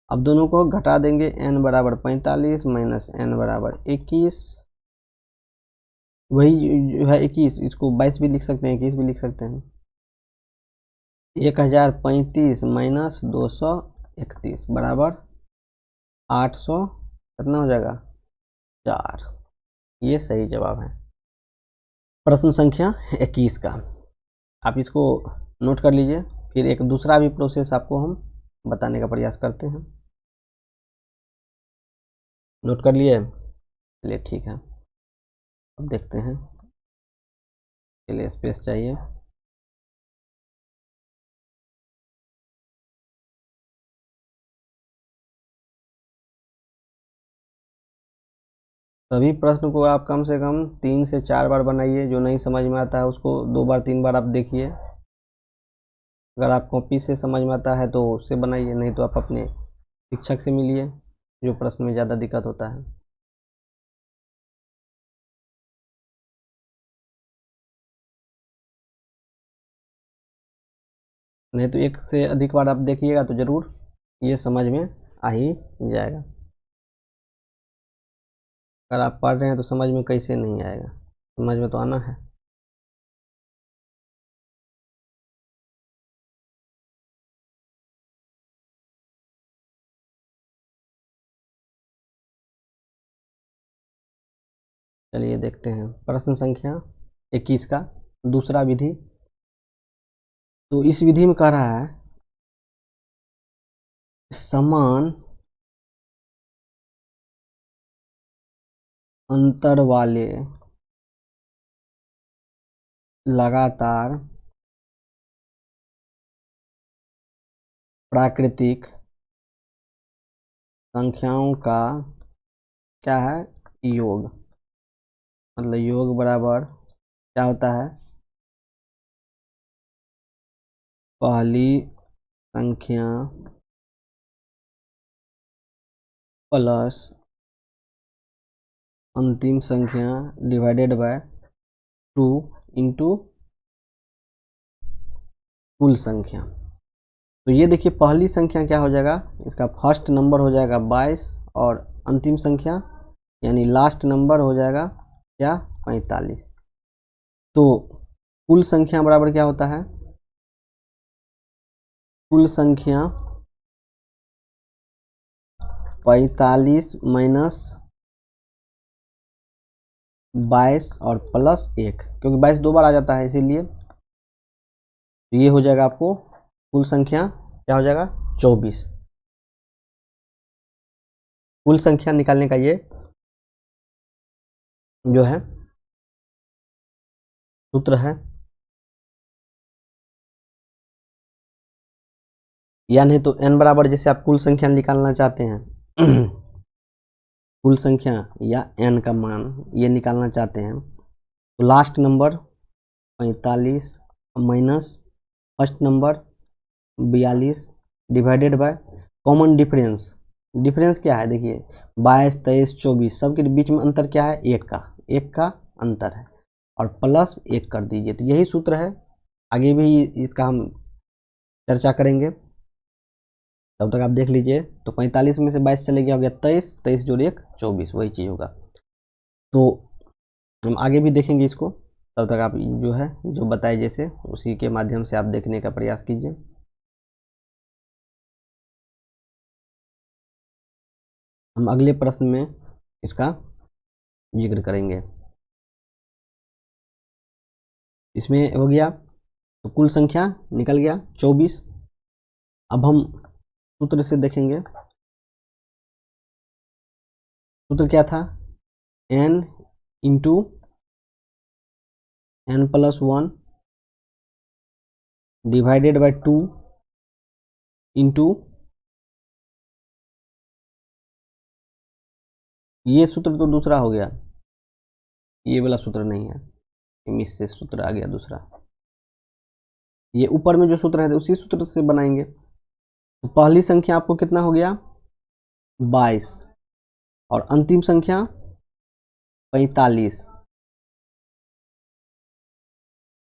अब दोनों को घटा देंगे, n बराबर 45 माइनस n बराबर 21, वही जो है 21, इसको 22 भी लिख सकते हैं 21 भी लिख सकते हैं। 1035 माइनस 231 बराबर 800, कितना हो जाएगा? 4। ये सही जवाब है प्रश्न संख्या 21 का। आप इसको नोट कर लीजिए, फिर एक दूसरा भी प्रोसेस आपको हम बताने का प्रयास करते हैं। नोट कर लिए? चलिए ठीक है। अब देखते हैं, के लिए स्पेस चाहिए। सभी प्रश्न को आप कम से कम 3 से 4 बार बनाइए। जो नहीं समझ में आता है उसको 2 बार 3 बार आप देखिए। अगर आप कॉपी से समझ में आता है तो उससे बनाइए, नहीं तो आप अपने शिक्षक से मिलिए जो प्रश्न में ज़्यादा दिक्कत होता है। नहीं तो एक से अधिक बार आप देखिएगा तो ज़रूर ये समझ में आ ही जाएगा। अगर आप पढ़ रहे हैं तो समझ में कैसे नहीं आएगा, समझ में तो आना है। चलिए देखते हैं प्रश्न संख्या 21 का दूसरा विधि। तो इस विधि में कह रहा है समान अंतर वाले लगातार प्राकृतिक संख्याओं का क्या है योग। मतलब योग बराबर क्या होता है, पहली संख्या प्लस अंतिम संख्या डिवाइडेड बाय 2 इंटू कुल संख्या। तो ये देखिए पहली संख्या क्या हो जाएगा, इसका फर्स्ट नंबर हो जाएगा 22 और अंतिम संख्या यानी लास्ट नंबर हो जाएगा क्या 45। तो कुल संख्या बराबर क्या होता है, कुल संख्या 45 माइनस 22 और प्लस 1, क्योंकि 22 दो बार आ जाता है इसीलिए। तो ये हो जाएगा आपको कुल संख्या क्या हो जाएगा 24। कुल संख्या निकालने का ये जो है सूत्र है, या नहीं तो n बराबर जैसे आप कुल संख्या निकालना चाहते हैं कुल संख्या या n का मान ये निकालना चाहते हैं तो last number 45 minus first number 42 divided by common difference. Difference क्या है देखिए 22 23 24 सबके बीच में अंतर क्या है, एक का अंतर है और प्लस 1 कर दीजिए। तो यही सूत्र है, आगे भी इसका हम चर्चा करेंगे, तब तक आप देख लीजिए। तो 45 में से 22 चले गया, हो गया 23, 23 जोड़ 1 24, वही चीज़ होगा। तो हम आगे भी देखेंगे इसको, तब तक आप जो है जो बताए जैसे उसी के माध्यम से आप देखने का प्रयास कीजिए। हम अगले प्रश्न में इसका जिक्र करेंगे। इसमें हो गया तो कुल संख्या निकल गया 24। अब हम सूत्र से देखेंगे, सूत्र क्या था, n into n plus 1 divided by 2 into ये सूत्र तो दूसरा हो गया, ये वाला सूत्र नहीं है, मिस से सूत्र आ गया दूसरा। ये ऊपर में जो सूत्र है उसी सूत्र से बनाएंगे। तो पहली संख्या आपको कितना हो गया 22 और अंतिम संख्या 45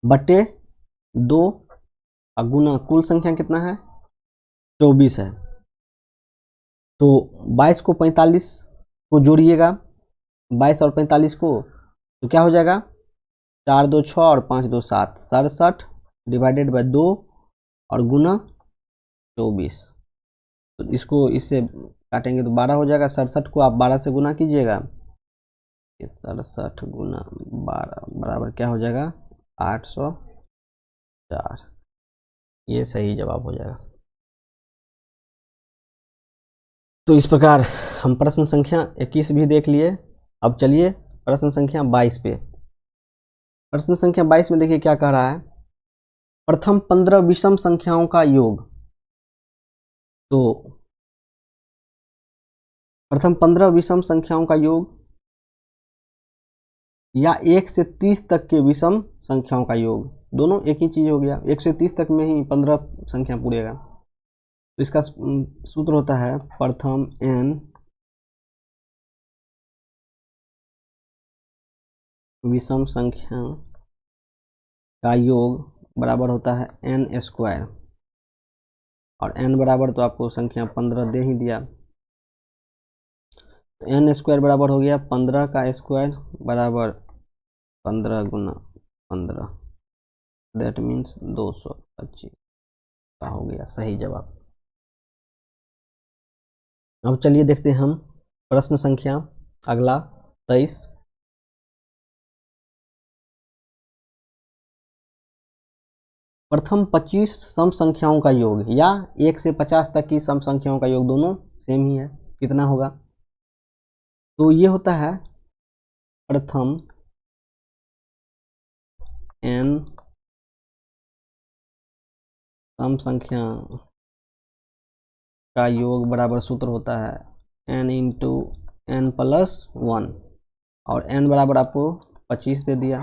बटे 2 और गुना कुल संख्या कितना है 24 है। तो 22 को 45 को जोड़िएगा, 22 और 45 को, तो क्या हो जाएगा 4 2 6 और 5 2 7, 67 डिवाइडेड बाय 2 और गुना 24। तो इसको इससे काटेंगे तो 12 हो जाएगा। 67 को आप 12 से गुना कीजिएगा, 67 गुना 12 बराबर क्या हो जाएगा 804। ये सही जवाब हो जाएगा। तो इस प्रकार हम प्रश्न संख्या 21 भी देख लिए। अब चलिए प्रश्न संख्या 22 पे। प्रश्न संख्या 22 में देखिए क्या कह रहा है, प्रथम 15 विषम संख्याओं का योग। तो प्रथम 15 विषम संख्याओं का योग या 1 से 30 तक के विषम संख्याओं का योग, दोनों एक ही चीज हो गया। 1 से 30 तक में ही 15 संख्या पूरेगा। तो इसका सूत्र होता है प्रथम n विषम संख्या का योग बराबर होता है n स्क्वायर, और n बराबर तो आपको संख्या 15 दे ही दिया। n स्क्वायर बराबर हो गया 15 का स्क्वायर बराबर 15 गुना 15, दैट मीन्स 225 का हो गया सही जवाब। अब चलिए देखते हैं हम प्रश्न संख्या अगला 23। प्रथम 25 सम संख्याओं का योग या 1 से 50 तक की सम संख्याओं का योग, दोनों सेम ही है, कितना होगा? तो ये होता है प्रथम n सम संख्या का योग बराबर सूत्र होता है n इंटू n प्लस 1, और n बराबर आपको 25 दे दिया।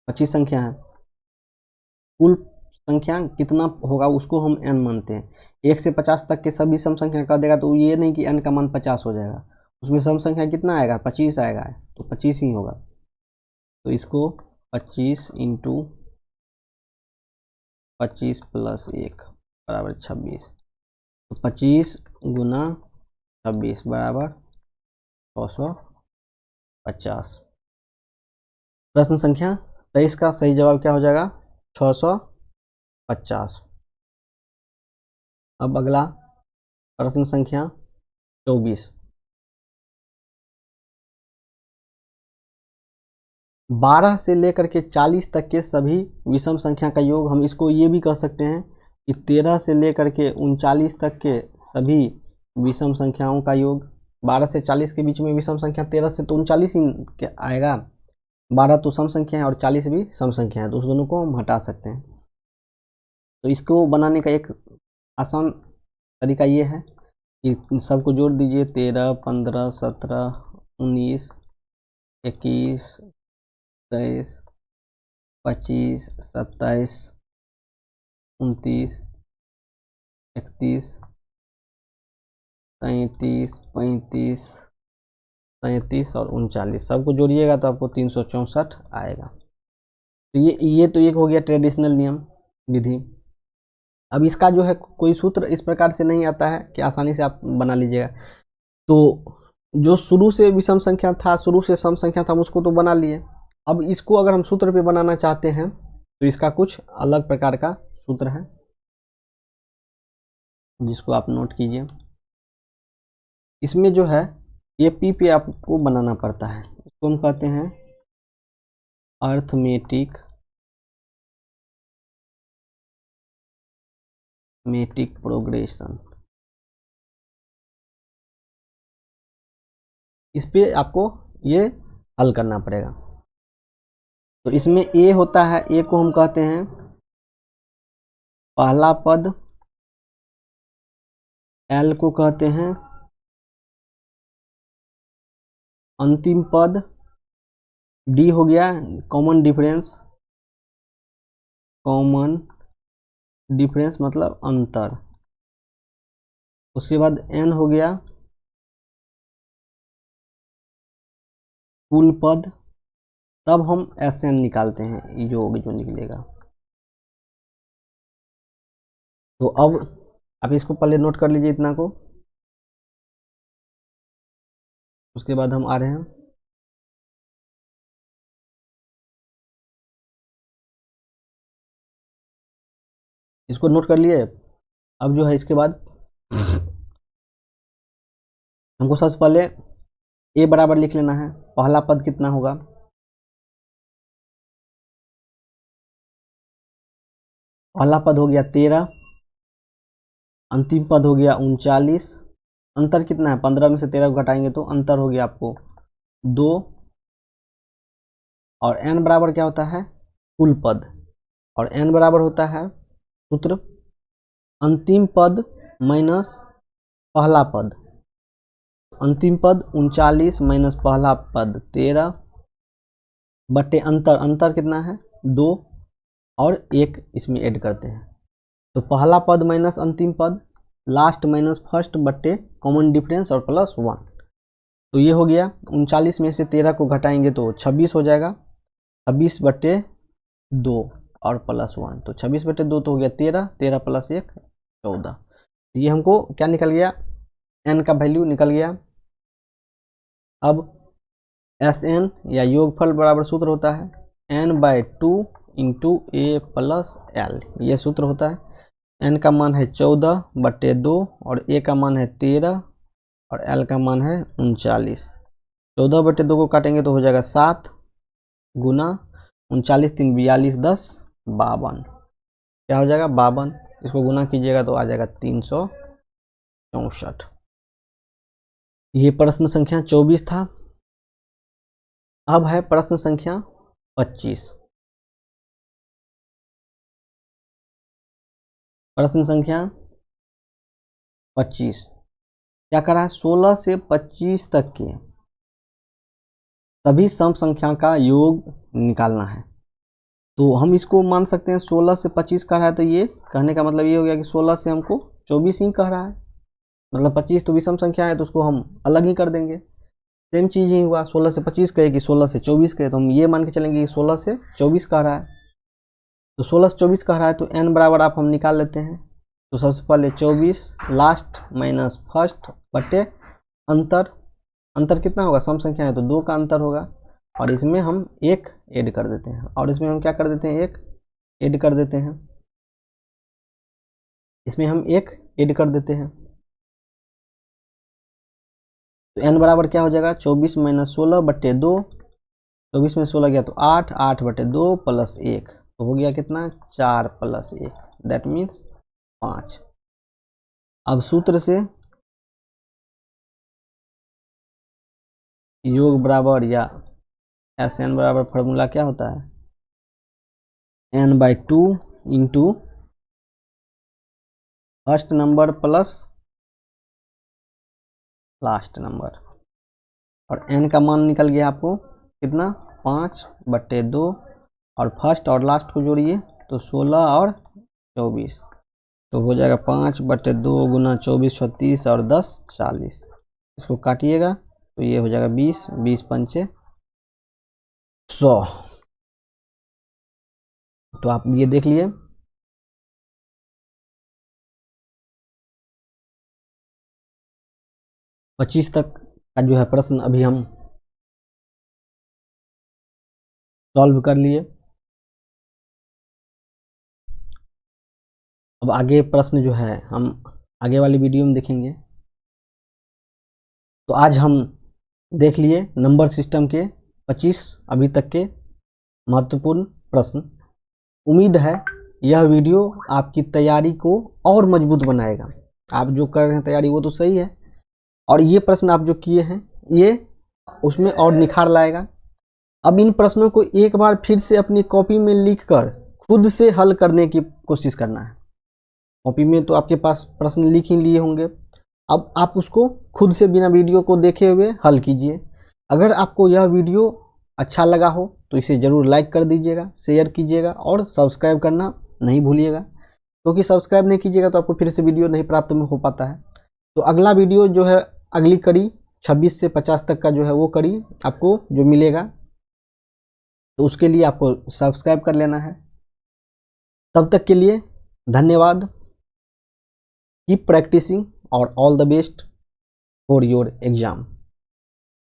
25 संख्या है, कुल संख्या कितना होगा उसको हम n मानते हैं। 1 से 50 तक के सभी सम संख्या कर देगा तो ये नहीं कि n का मान 50 हो जाएगा, उसमें सम संख्या कितना आएगा? 25 आएगा, तो 25 ही होगा। तो इसको 25 इंटू 25 प्लस 1 बराबर 26, तो 25 गुना 26 बराबर 650। प्रश्न संख्या 23 का सही जवाब क्या हो जाएगा? 650। अब अगला प्रश्न संख्या 24। 12 से लेकर के 40 तक के सभी विषम संख्या का योग, हम इसको ये भी कह सकते हैं कि 13 से लेकर के 39 तक के सभी विषम संख्याओं का योग। 12 से 40 के बीच में विषम संख्या 13 से तो 39 ही आएगा। 12 तो सम संख्या है और 40 भी सम संख्या है, तो उस दोनों को हम हटा सकते हैं। तो इसको बनाने का एक आसान तरीका ये है कि सबको जोड़ दीजिए, 13, 15, 17, 19, 21, 23, 25, 27, 29, 31, 33, 35, 37 और 39, सबको जोड़िएगा तो आपको 364 आएगा। तो ये तो एक हो गया ट्रेडिशनल नियम विधि। अब इसका जो है कोई सूत्र इस प्रकार से नहीं आता है कि आसानी से आप बना लीजिएगा। तो जो शुरू से विषम संख्या था, शुरू से सम संख्या था, हम उसको तो बना लिए। अब इसको अगर हम सूत्र पे बनाना चाहते हैं तो इसका कुछ अलग प्रकार का सूत्र है, जिसको आप नोट कीजिए। इसमें जो है ये पी पे आपको बनाना पड़ता है, इसको हम कहते हैं अर्थमेटिक प्रोग्रेशन। इस पे आपको ये हल करना पड़ेगा। तो इसमें ए होता है, ए को हम कहते हैं पहला पद, एल को कहते हैं अंतिम पद, डी हो गया कॉमन डिफरेंस मतलब अंतर। उसके बाद एन हो गया कुल पद, तब हम एस एन निकालते हैं, योग जो निकलेगा। तो अब आप इसको पहले नोट कर लीजिए इतना को, उसके बाद हम आ रहे हैं इसको नोट कर लिए। अब जो है इसके बाद हमको सबसे पहले ए बराबर लिख लेना है, पहला पद कितना होगा? पहला पद हो गया 13, अंतिम पद हो गया 39, अंतर कितना है? 15 में से 13 को घटाएंगे तो अंतर हो गया आपको 2, और n बराबर क्या होता है, कुल पद, और n बराबर होता है सूत्र अंतिम पद माइनस पहला पद। अंतिम पद 39 माइनस पहला पद 13 बटे अंतर कितना है 2 और 1 इसमें ऐड करते हैं तो पहला पद माइनस अंतिम पद, लास्ट माइनस फर्स्ट बटे कॉमन डिफरेंस और प्लस 1। तो ये हो गया 39 में से 13 को घटाएंगे तो 26 हो जाएगा, 26 बटे 2 और प्लस 1, तो 26 बटे 2 तो हो गया 13, 13 प्लस 1 14। ये हमको क्या निकल गया, n का वैल्यू निकल गया। अब Sn या योगफल बराबर सूत्र होता है n/2 into a plus l, ये सूत्र होता है। n का मान है 14 बटे 2 और a का मान है 13 और l का मान है 39। 14 बटे 2 को काटेंगे तो हो जाएगा 7 गुना 39 3 42 10 52, क्या हो जाएगा 52, इसको गुना कीजिएगा तो आ जाएगा 364। ये प्रश्न संख्या 24 था। अब है प्रश्न संख्या 25। प्रश्न संख्या 25 क्या करा है, 16 से 25 तक के सभी सम संख्या का योग निकालना है। तो हम इसको मान सकते हैं 16 से 25 कह रहा है, तो ये कहने का मतलब ये हो गया कि 16 से हमको 24 ही कह रहा है, मतलब 25 तो विषम संख्या है तो उसको हम अलग ही कर देंगे। सेम चीज़ ही हुआ, 16 से 25 कहे कि 16 से 24 कहे, तो हम ये मान के चलेंगे कि 16 से 24 कह रहा है। तो 16 से 24 कह रहा है तो n बराबर आप हम निकाल लेते हैं। तो सबसे पहले 24 लास्ट माइनस फर्स्ट बटे अंतर कितना होगा, सम संख्या है तो 2 का अंतर होगा, और इसमें हम 1 ऐड कर देते हैं, और इसमें हम क्या कर देते हैं 1 ऐड कर देते हैं, इसमें हम 1 ऐड कर देते हैं। तो n बराबर क्या हो जाएगा 24 माइनस 16 बटे 2, 24 में 16 गया तो 8, 8 बटे 2 प्लस 1, तो हो गया कितना 4 प्लस 1, दैट मीन्स 5। अब सूत्र से योग बराबर या Sn बराबर फॉर्मूला क्या होता है, n/2 into first number plus last number, और n का मान निकल गया आपको कितना 5 बटे 2, और फर्स्ट और लास्ट को जोड़िए तो 16 और 24, तो हो जाएगा 5 बटे 2 गुना 24 36 और 10 40, इसको काटिएगा तो ये हो जाएगा 20, 20 पंचे 100। तो आप ये देख लिए। पच्चीस तक का जो है प्रश्न अभी हम सॉल्व कर लिए। अब आगे प्रश्न जो है हम आगे वाली वीडियो में देखेंगे। तो आज हम देख लिए नंबर सिस्टम के 25 अभी तक के महत्वपूर्ण प्रश्न। उम्मीद है यह वीडियो आपकी तैयारी को और मजबूत बनाएगा। आप जो कर रहे हैं तैयारी वो तो सही है, और ये प्रश्न आप जो किए हैं ये उसमें और निखार लाएगा। अब इन प्रश्नों को एक बार फिर से अपनी कॉपी में लिखकर खुद से हल करने की कोशिश करना है। कॉपी में तो आपके पास प्रश्न लिख ही लिए होंगे, अब आप उसको खुद से बिना वीडियो को देखे हुए हल कीजिए। अगर आपको यह वीडियो अच्छा लगा हो तो इसे ज़रूर लाइक कर दीजिएगा, शेयर कीजिएगा और सब्सक्राइब करना नहीं भूलिएगा, क्योंकि सब्सक्राइब नहीं कीजिएगा तो आपको फिर से वीडियो नहीं प्राप्त हो पाता है। तो अगला वीडियो जो है अगली कड़ी 26 से 50 तक का जो है वो कड़ी आपको जो मिलेगा, तो उसके लिए आपको सब्सक्राइब कर लेना है। तब तक के लिए धन्यवाद। कीप प्रैक्टिसिंग और all the best for your exam.